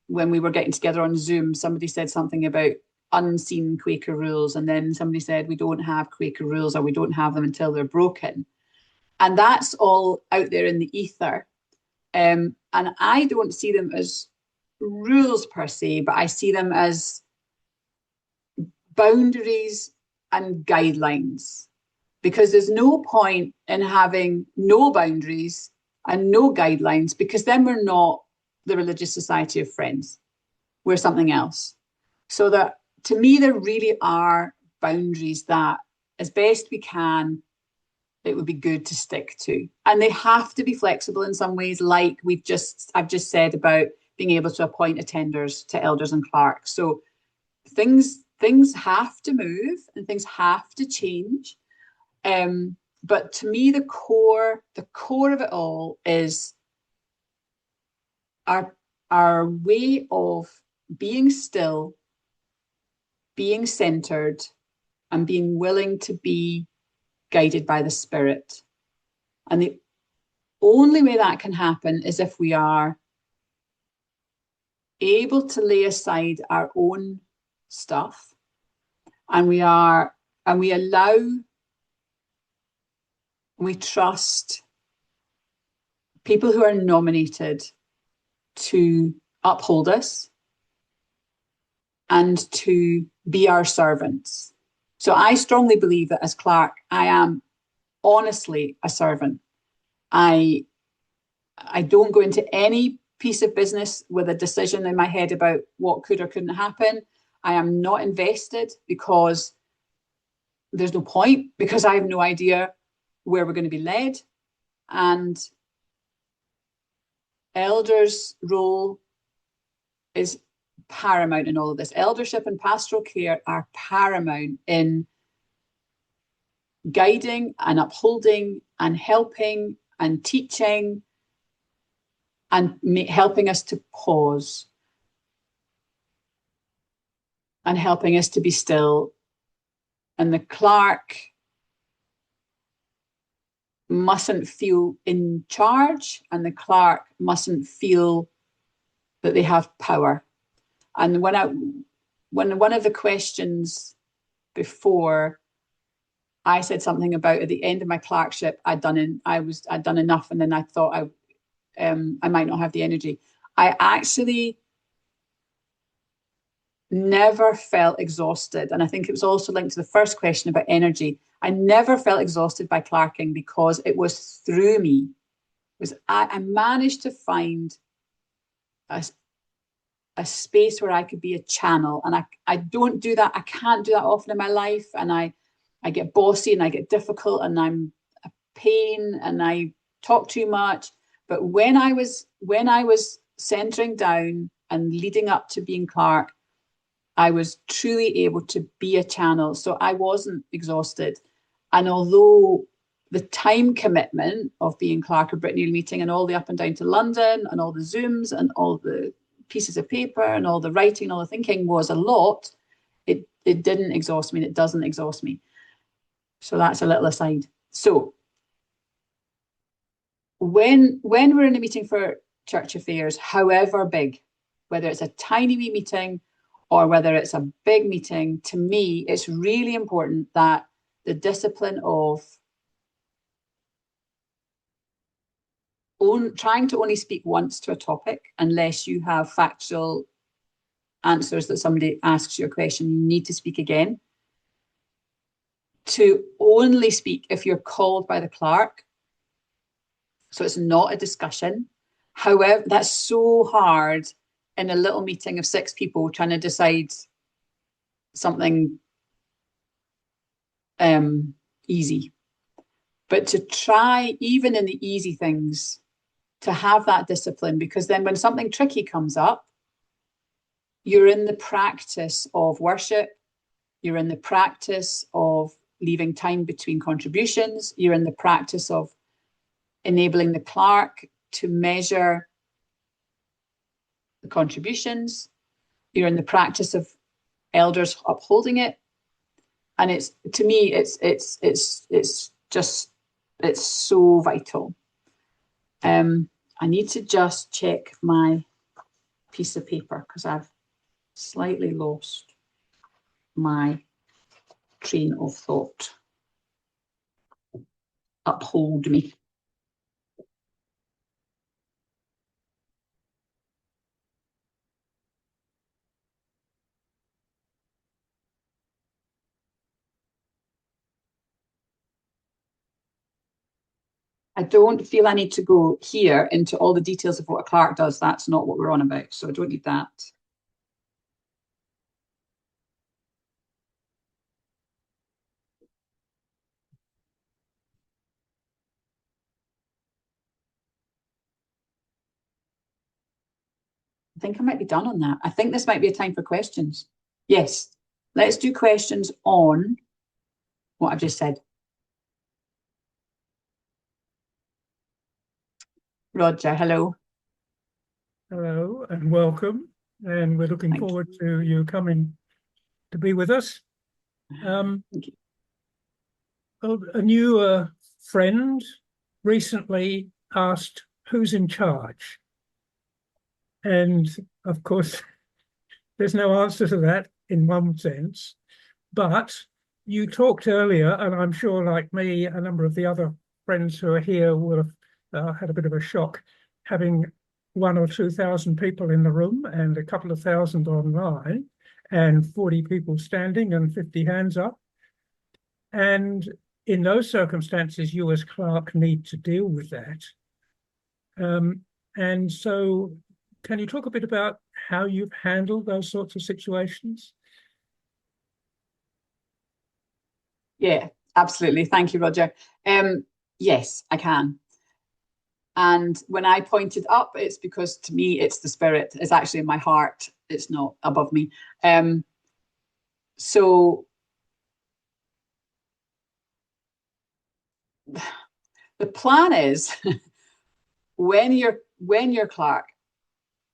when we were getting together on Zoom, somebody said something about unseen Quaker rules. And then somebody said, we don't have Quaker rules or we don't have them until they're broken. And that's all out there in the ether. And I don't see them as rules per se, but I see them as boundaries and guidelines. because there's no point in having no boundaries and no guidelines, because then we're not the Religious Society of Friends. We're something else. So that, to me, there really are boundaries that, as best we can, it would be good to stick to. And they have to be flexible in some ways, like I've just said about being able to appoint attenders to elders and clerks. So things have to move and things have to change. But to me, the core of it all is our way of being still, being centered, and being willing to be guided by the Spirit. And the only way that can happen is if we are able to lay aside our own stuff, and we allow, we trust people who are nominated to uphold us and to be our servants. So I strongly believe that as clerk, I am honestly a servant. I don't go into any piece of business with a decision in my head about what could or couldn't happen. I am not invested because there's no point, because I have no idea where we're going to be led. And elders' role is paramount in all of this. Eldership and pastoral care are paramount in guiding and upholding and helping and teaching and helping us to pause and helping us to be still. And the clerk mustn't feel in charge, and the clerk mustn't feel that they have power. And when one of the questions before, I said something about at the end of my clerkship, I'd done enough, and then I thought I might not have the energy. I actually never felt exhausted, and I think it was also linked to the first question about energy. I never felt exhausted by clerking because it was through me. I managed to find a space where I could be a channel, and I don't do that. I can't do that often in my life, and I get bossy and I get difficult and I'm a pain and I talk too much. But when I was centering down and leading up to being clerk, I was truly able to be a channel. So I wasn't exhausted. And although the time commitment of being clerk of Britain Yearly Meeting and all the up and down to London and all the Zooms and all the pieces of paper and all the writing and all the thinking was a lot, it didn't exhaust me, and it doesn't exhaust me. So that's a little aside. So when we're in a meeting for church affairs, however big, whether it's a tiny wee meeting or whether it's a big meeting, to me, it's really important that the discipline of trying to only speak once to a topic, unless you have factual answers that somebody asks you a question, you need to speak again. To only speak if you're called by the clerk. So it's not a discussion. However, that's so hard in a little meeting of 6 people trying to decide something easy. But to try, even in the easy things, to have that discipline, because then when something tricky comes up, you're in the practice of worship, you're in the practice of leaving time between contributions, you're in the practice of enabling the clerk to measure the contributions, you're in the practice of elders upholding it. And it's, to me, it's so vital. I need to just check my piece of paper because I've slightly lost my train of thought. Uphold me. I don't feel I need to go here into all the details of what a clerk does. That's not what we're on about, so I don't need that. I think I might be done on that. I think this might be a time for questions. Yes, let's do questions on what I've just said. Roger, hello. Hello and welcome. And we're looking forward to you coming to be with us. Thank you. A new friend recently asked who's in charge. And of course, there's no answer to that in one sense. But you talked earlier, and I'm sure, like me, a number of the other friends who are here will have had a bit of a shock having 1,000 or 2,000 people in the room and a couple of thousand online and 40 people standing and 50 hands up. And in those circumstances, you as clerk need to deal with that. And so can you talk a bit about how you've handled those sorts of situations? Yeah, absolutely. Thank you, Roger. Yes, I can. And when I pointed up, it's because to me, it's the spirit. It's actually in my heart. It's not above me. So the plan is when you're clerk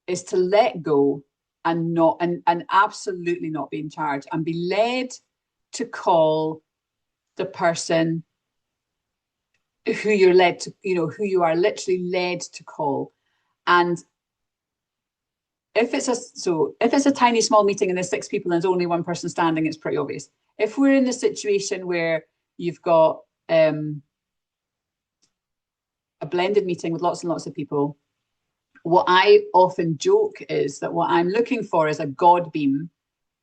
is to let go and not and absolutely not be in charge and be led to call the person who you're led to, who you are literally led to call. And if it's a tiny small meeting and there's 6 people and there's only one person standing, it's pretty obvious. If we're in a situation where you've got a blended meeting with lots and lots of people, what I often joke is that what I'm looking for is a God beam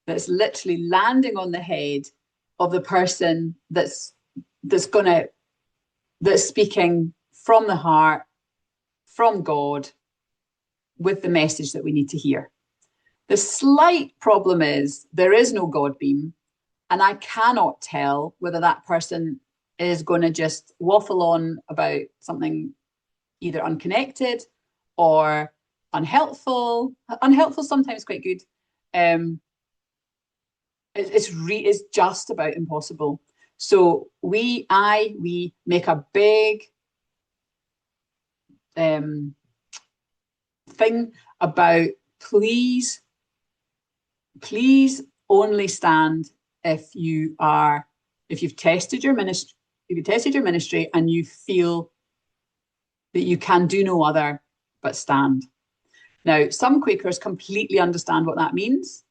that's literally landing on the head of the person that's speaking from the heart, from God, with the message that we need to hear. The slight problem is there is no God beam, and I cannot tell whether that person is going to just waffle on about something either unconnected or unhelpful. Unhelpful sometimes quite good. It's just about impossible. So we make a big thing about please only stand if you've tested your ministry and you feel that you can do no other but stand. Now, some Quakers completely understand what that means,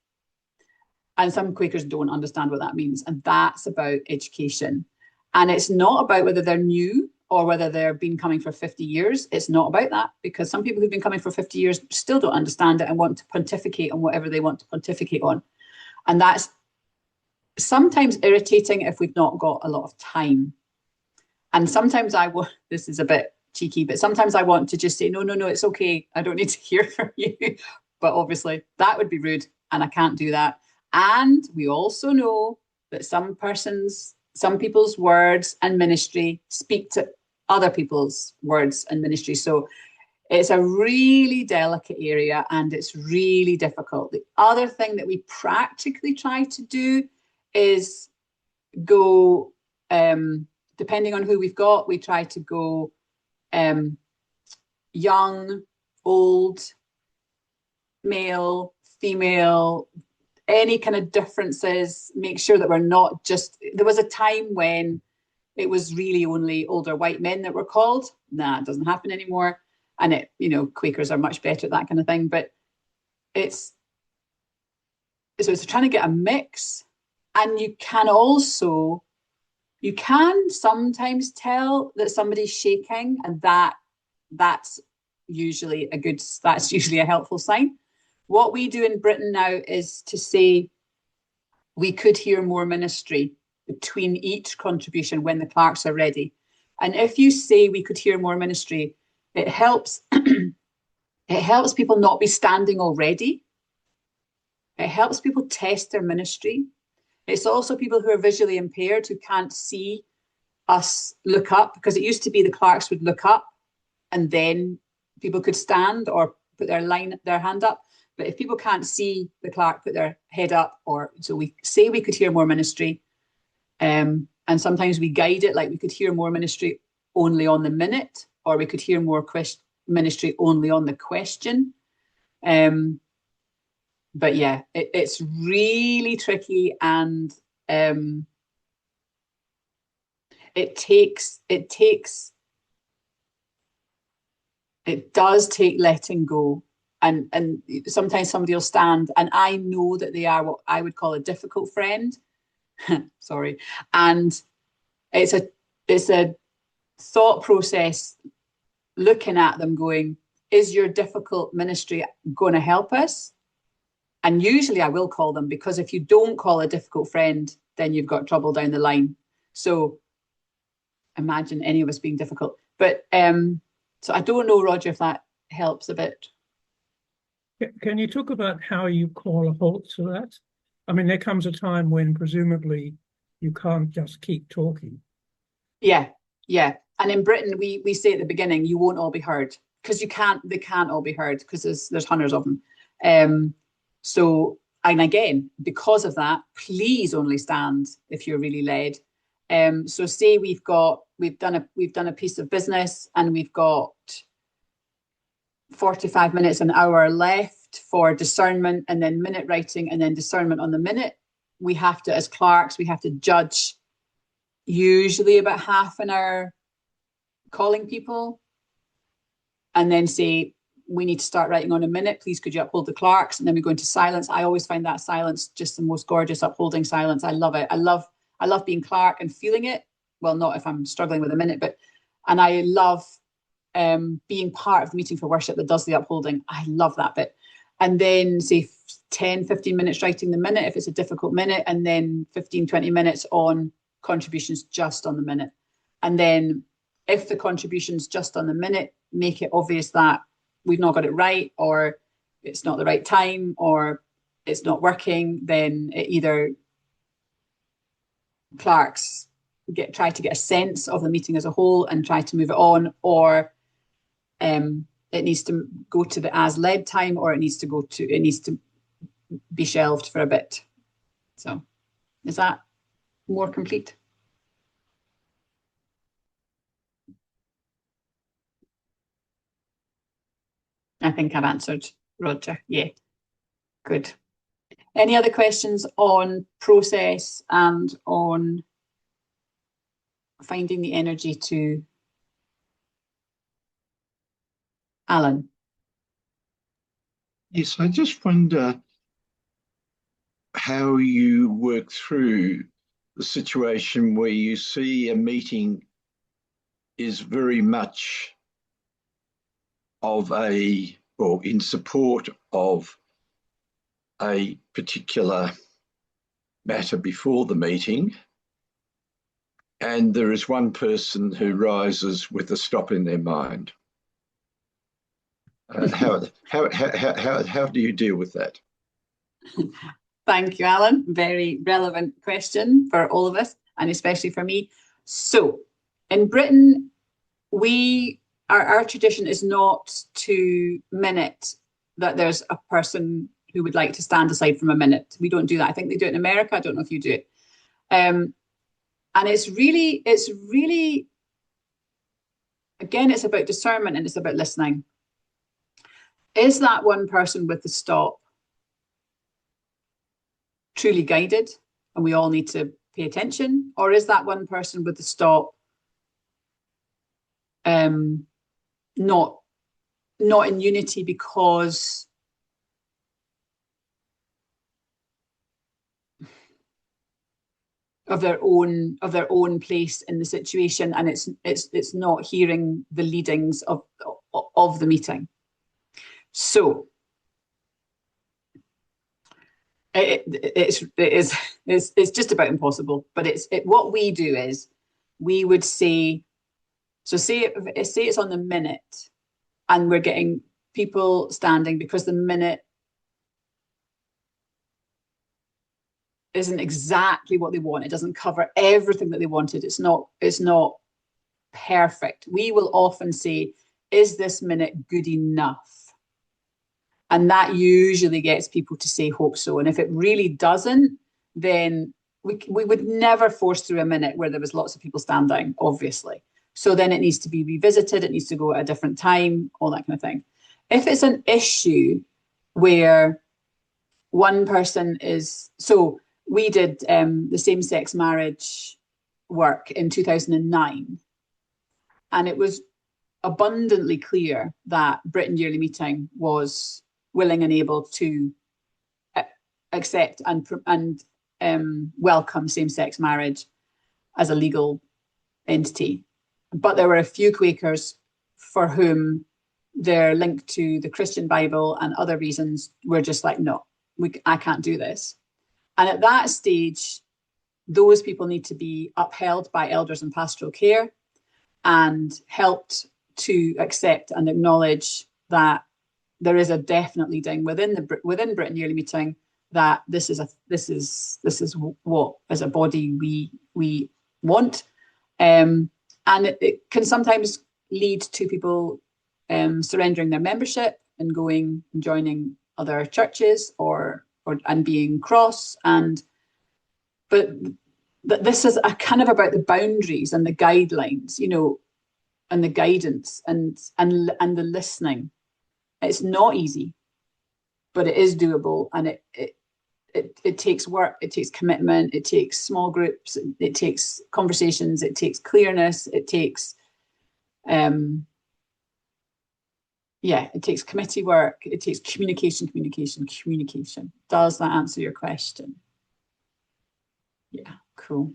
and some Quakers don't understand what that means, and that's about education. And it's not about whether they're new or whether they've been coming for 50 years. It's not about that, because some people who've been coming for 50 years still don't understand it and want to pontificate on whatever they want to pontificate on. And that's sometimes irritating if we've not got a lot of time. And sometimes this is a bit cheeky, but sometimes I want to just say, no, it's okay. I don't need to hear from you. But obviously that would be rude and I can't do that. And we also know that some people's words and ministry speak to other people's words and ministry. So it's a really delicate area and it's really difficult. The other thing that we practically try to do is go, depending on who we've got, we try to go young, old, male, female, any kind of differences, make sure that we're not just, there was a time when it was really only older white men that were called. Nah, it doesn't happen anymore. And Quakers are much better at that kind of thing, but it's trying to get a mix. And you can sometimes tell that somebody's shaking, and that's usually a helpful sign. What we do in Britain now is to say we could hear more ministry between each contribution when the clerks are ready. And if you say we could hear more ministry, it helps. It helps people not be standing already. It helps people test their ministry. It's also people who are visually impaired who can't see us look up, because it used to be the clerks would look up and then people could stand or put their hand up. But if people can't see the clerk put their head up, or so we say we could hear more ministry, and sometimes we guide it like we could hear more ministry only on the minute, or we could hear more ministry only on the question. But yeah, it's really tricky, and it does take letting go. And sometimes somebody will stand, and I know that they are what I would call a difficult friend. Sorry. And it's a thought process, looking at them going, is your difficult ministry going to help us? And usually I will call them, because if you don't call a difficult friend, then you've got trouble down the line. So imagine any of us being difficult. But so I don't know, Roger, if that helps a bit. Can you talk about how you call a halt to that? I mean, there comes a time when presumably you can't just keep talking. Yeah. And in Britain, we say at the beginning, you won't all be heard, because they can't all be heard, because there's hundreds of them. So, and again, because of that, please only stand if you're really led. So say we've done a piece of business, and we've got 45 minutes, an hour left for discernment, and then minute writing, and then discernment on the minute. We have to, as clerks, we have to judge usually about half an hour calling people, and then say, we need to start writing on a minute. Please, could you uphold the clerks? And then we go into silence. I always find that silence just the most gorgeous, upholding silence. I love it. I love being clerk and feeling it. Well, not if I'm struggling with a minute, and I love being part of the meeting for worship that does the upholding. I love that bit. And then say 10, 15 minutes writing the minute if it's a difficult minute, and then 15, 20 minutes on contributions just on the minute. And then if the contributions just on the minute make it obvious that we've not got it right, or it's not the right time, or it's not working, then it either clerks try to get a sense of the meeting as a whole and try to move it on, or it needs to go to the as led time, or it needs to be shelved for a bit. So is that more complete? I think I've answered, Roger. Yeah, good. Any other questions on process and on finding the energy to Alan? Yes, I just wonder how you work through the situation where you see a meeting is very much in support of a particular matter before the meeting, and there is one person who rises with a stop in their mind. How do you deal with that? Thank you, Alan. Very relevant question for all of us, and especially for me. So in Britain, our tradition is not to minute that there's a person who would like to stand aside from a minute. We don't do that. I think they do it in America. I don't know if you do it. And it's really, again, it's about discernment, and it's about listening. Is that one person with the stop truly guided, and we all need to pay attention? Or is that one person with the stop not in unity because of their own place in the situation, and it's not hearing the leadings of the meeting? So it's just about impossible. But what we do is we would say, So say it's on the minute and we're getting people standing because the minute isn't exactly what they want. It doesn't cover everything that they wanted. It's not perfect. We will often say, is this minute good enough? And that usually gets people to say hope so. And if it really doesn't, then we would never force through a minute where there was lots of people standing, obviously. So then it needs to be revisited. It needs to go at a different time, all that kind of thing. If it's an issue where one person is, so we did the same-sex marriage work in 2009, and it was abundantly clear that Britain Yearly Meeting was willing and able to accept and welcome same-sex marriage as a legal entity. But there were a few Quakers for whom their link to the Christian Bible and other reasons were just like, no, I can't do this. And at that stage, those people need to be upheld by elders and pastoral care and helped to accept and acknowledge that there is a definite leading within Britain Yearly Meeting that this is what as a body we want, and it can sometimes lead to people surrendering their membership and going and joining other churches and being cross, but this is a kind of about the boundaries and the guidelines, and the guidance and the listening. It's not easy, but it is doable, and it takes work, it takes commitment, it takes small groups, it takes conversations, it takes clearness, it takes it takes committee work, it takes communication. Does that answer your question? Yeah, cool.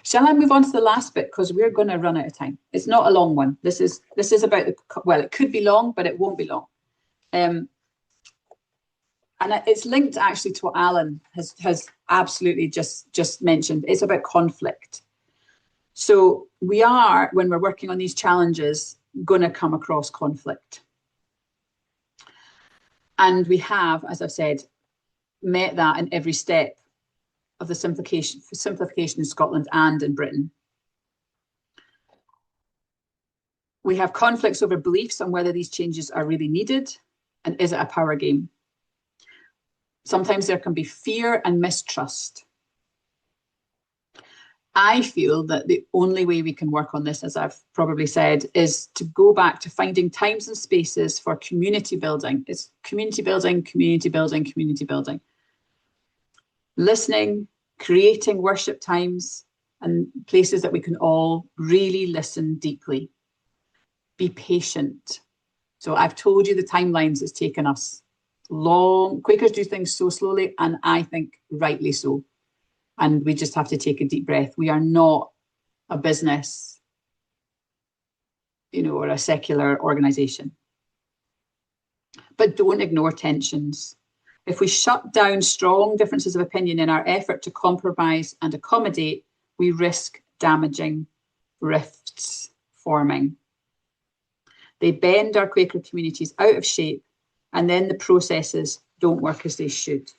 Shall I move on to the last bit, because we're going to run out of time? It's not a long one. This is about it could be long, but it won't be long. And it's linked actually to what Alan has absolutely just mentioned. It's about conflict. So we are, when we're working on these challenges, going to come across conflict. And we have, as I've said, met that in every step of the simplification in Scotland and in Britain. We have conflicts over beliefs on whether these changes are really needed, and is it a power game? Sometimes there can be fear and mistrust. I feel that the only way we can work on this, as I've probably said, is to go back to finding times and spaces for community building. It's community building, community building, community building. Listening, creating worship times and places that we can all really listen deeply. Be patient. So I've told you the timelines it's taken us. Long. Quakers do things so slowly, and I think rightly so. And we just have to take a deep breath. We are not a business, or a secular organisation. But don't ignore tensions. If we shut down strong differences of opinion in our effort to compromise and accommodate, we risk damaging rifts forming. They bend our Quaker communities out of shape, and then the processes don't work as they should.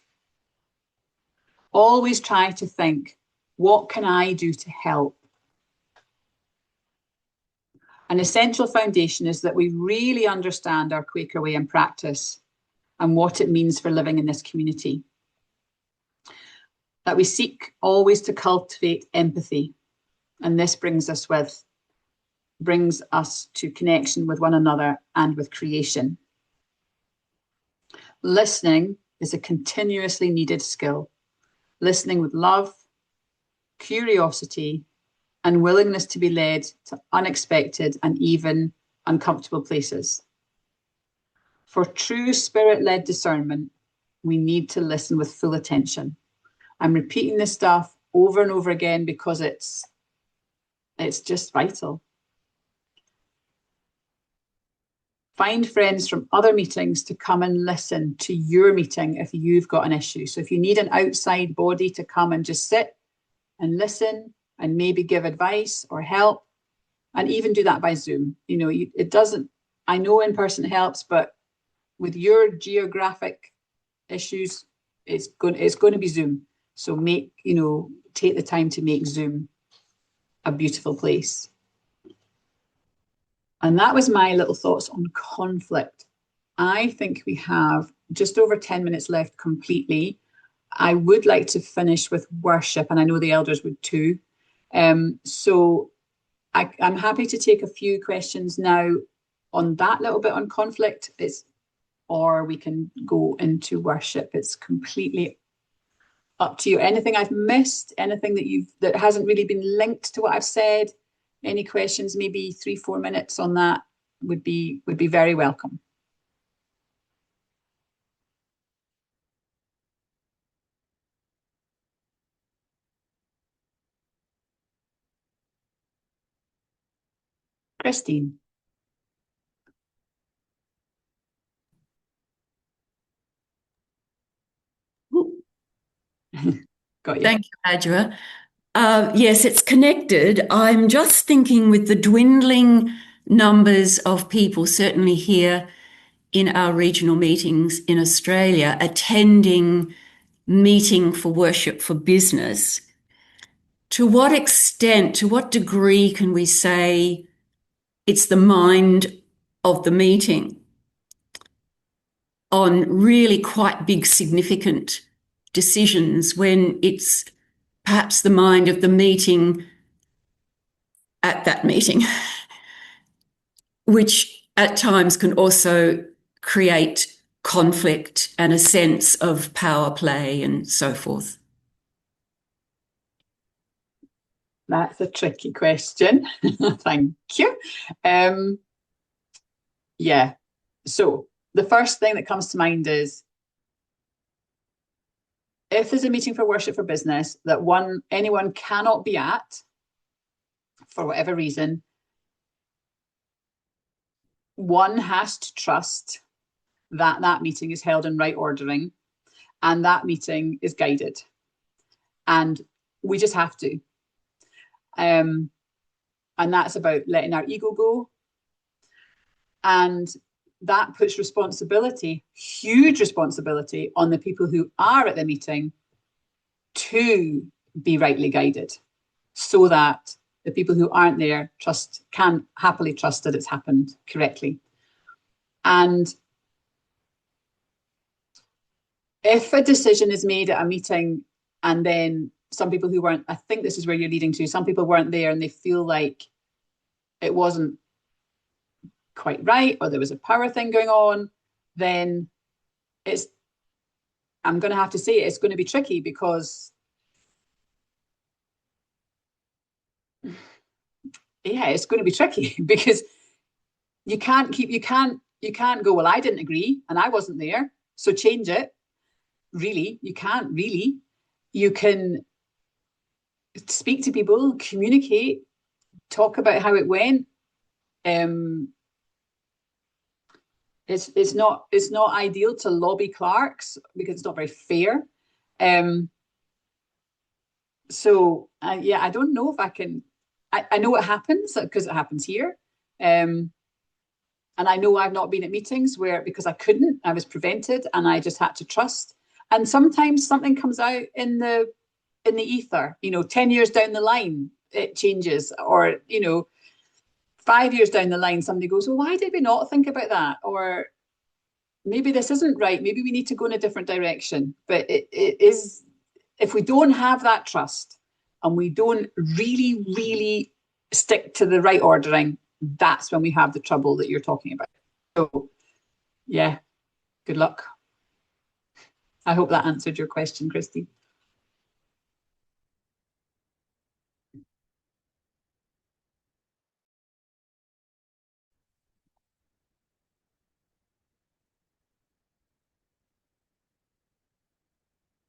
Always try to think, what can I do to help? An essential foundation is that we really understand our Quaker way in practice and what it means for living in this community. That we seek always to cultivate empathy, and this brings us to connection with one another and with creation. Listening is a continuously needed skill. Listening with love, curiosity, and willingness to be led to unexpected and even uncomfortable places. For true spirit-led discernment, we need to listen with full attention. I'm repeating this stuff over and over again because it's just vital. Find friends from other meetings to come and listen to your meeting if you've got an issue. So if you need an outside body to come and just sit and listen and maybe give advice or help, and even do that by Zoom. You know, it doesn't, I know in person helps, but with your geographic issues, it's going to be Zoom. So take the time to make Zoom a beautiful place. And that was my little thoughts on conflict. I think we have just over 10 minutes left completely. I would like to finish with worship, and I know the elders would too. So I'm happy to take a few questions now on that little bit on conflict. Or we can go into worship. It's completely up to you. Anything I've missed, anything that hasn't really been linked to what I've said, any questions, maybe 3-4 minutes on that would be very welcome. Christine. Got you. Thank you, Adwoa. Yes, it's connected. I'm just thinking with the dwindling numbers of people, certainly here in our regional meetings in Australia, attending meeting for worship for business, to what extent, to what degree can we say it's the mind of the meeting on really quite big, significant decisions when it's perhaps the mind of the meeting at that meeting, which at times can also create conflict and a sense of power play and so forth? That's a tricky question. Thank you. Yeah. So the first thing that comes to mind is if there's a meeting for worship for business that anyone cannot be at for whatever reason, one has to trust that that meeting is held in right ordering and that meeting is guided. And we just have to. And that's about letting our ego go. And that puts responsibility, huge responsibility, on the people who are at the meeting to be rightly guided so that the people who aren't there can happily trust that it's happened correctly. And if a decision is made at a meeting and then some people who weren't, I think this is where you're leading to, some people weren't there and they feel like it wasn't quite right or there was a power thing going on, then I'm going to have to say it's going to be tricky because it's going to be tricky because you can't go, well, I didn't agree and I wasn't there, so change it. Really, you can't really. You can speak to people, communicate, talk about how it went. It's not ideal to lobby clerks because it's not very fair. So I don't know if I can. I know it happens because it happens here. And I know I've not been at meetings because I couldn't, I was prevented and I just had to trust. And sometimes something comes out in the ether, 10 years down the line, it changes, or, 5 years down the line, somebody goes, well, why did we not think about that? Or maybe this isn't right. Maybe we need to go in a different direction. But it is, if we don't have that trust and we don't really, really stick to the right ordering, that's when we have the trouble that you're talking about. So, yeah, good luck. I hope that answered your question, Christy.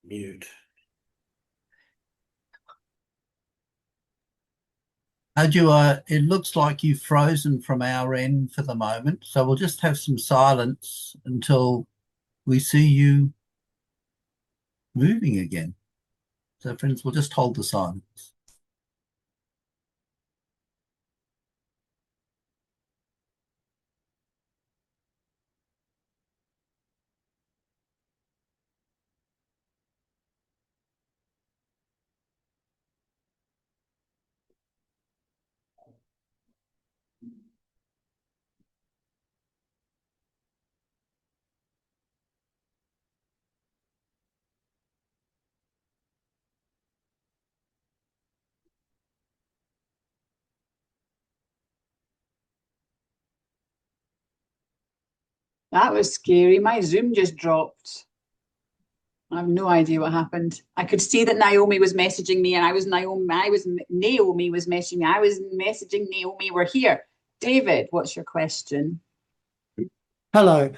Mute. Adwoa, it looks like you've frozen from our end for the moment, so we'll just have some silence until we see you moving again. So friends, we'll just hold the silence. That was scary. My Zoom just dropped. I have no idea what happened. I could see that Naomi was messaging me, and Naomi was messaging me. I was messaging Naomi. We're here. David, what's your question? Hello.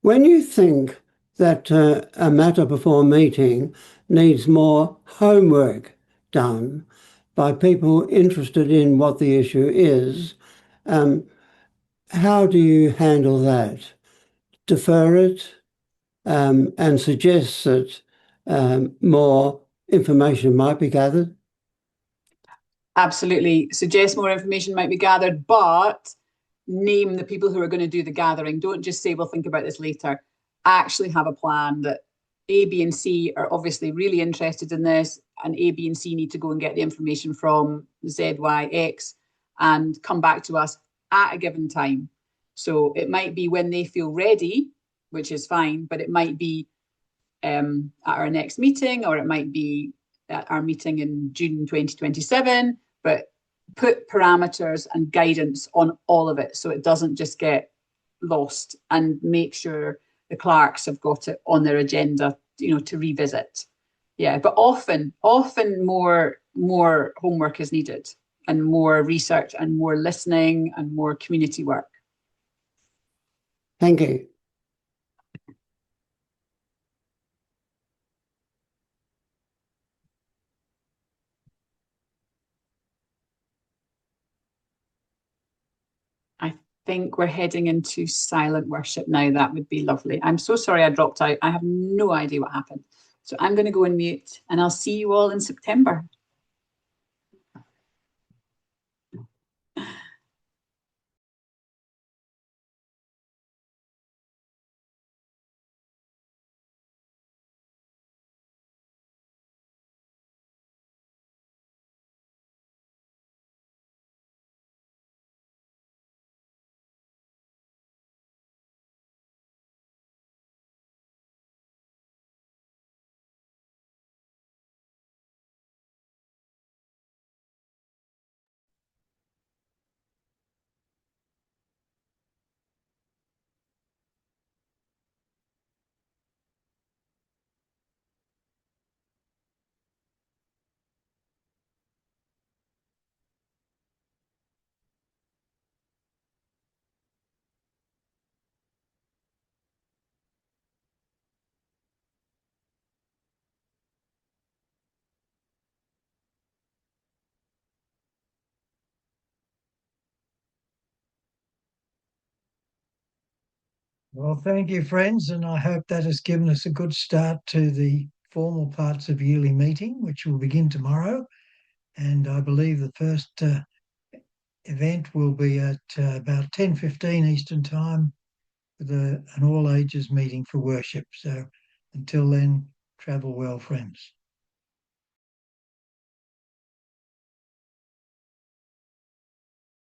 When you think that a matter before meeting needs more homework done by people interested in what the issue is, how do you handle that? Defer it and suggest that more information might be gathered? Absolutely. Suggest more information might be gathered, but name the people who are going to do the gathering. Don't just say, we'll think about this later. Actually have a plan that A, B, and C are obviously really interested in this, and A, B, and C need to go and get the information from Z, Y, X and come back to us at a given time. So it might be when they feel ready, which is fine, but it might be at our next meeting, or it might be at our meeting in June 2027, but put parameters and guidance on all of it so it doesn't just get lost, and make sure the clerks have got it on their agenda, to revisit. Yeah, but often more homework is needed, and more research and more listening and more community work. Thank you. I think we're heading into silent worship now. That would be lovely. I'm so sorry I dropped out. I have no idea what happened. So I'm going to go and mute, and I'll see you all in September. Well, thank you, friends, and I hope that has given us a good start to the formal parts of yearly meeting, which will begin tomorrow. And I believe the first event will be at about 10:15 Eastern Time, with an all ages meeting for worship. So until then, travel well, friends.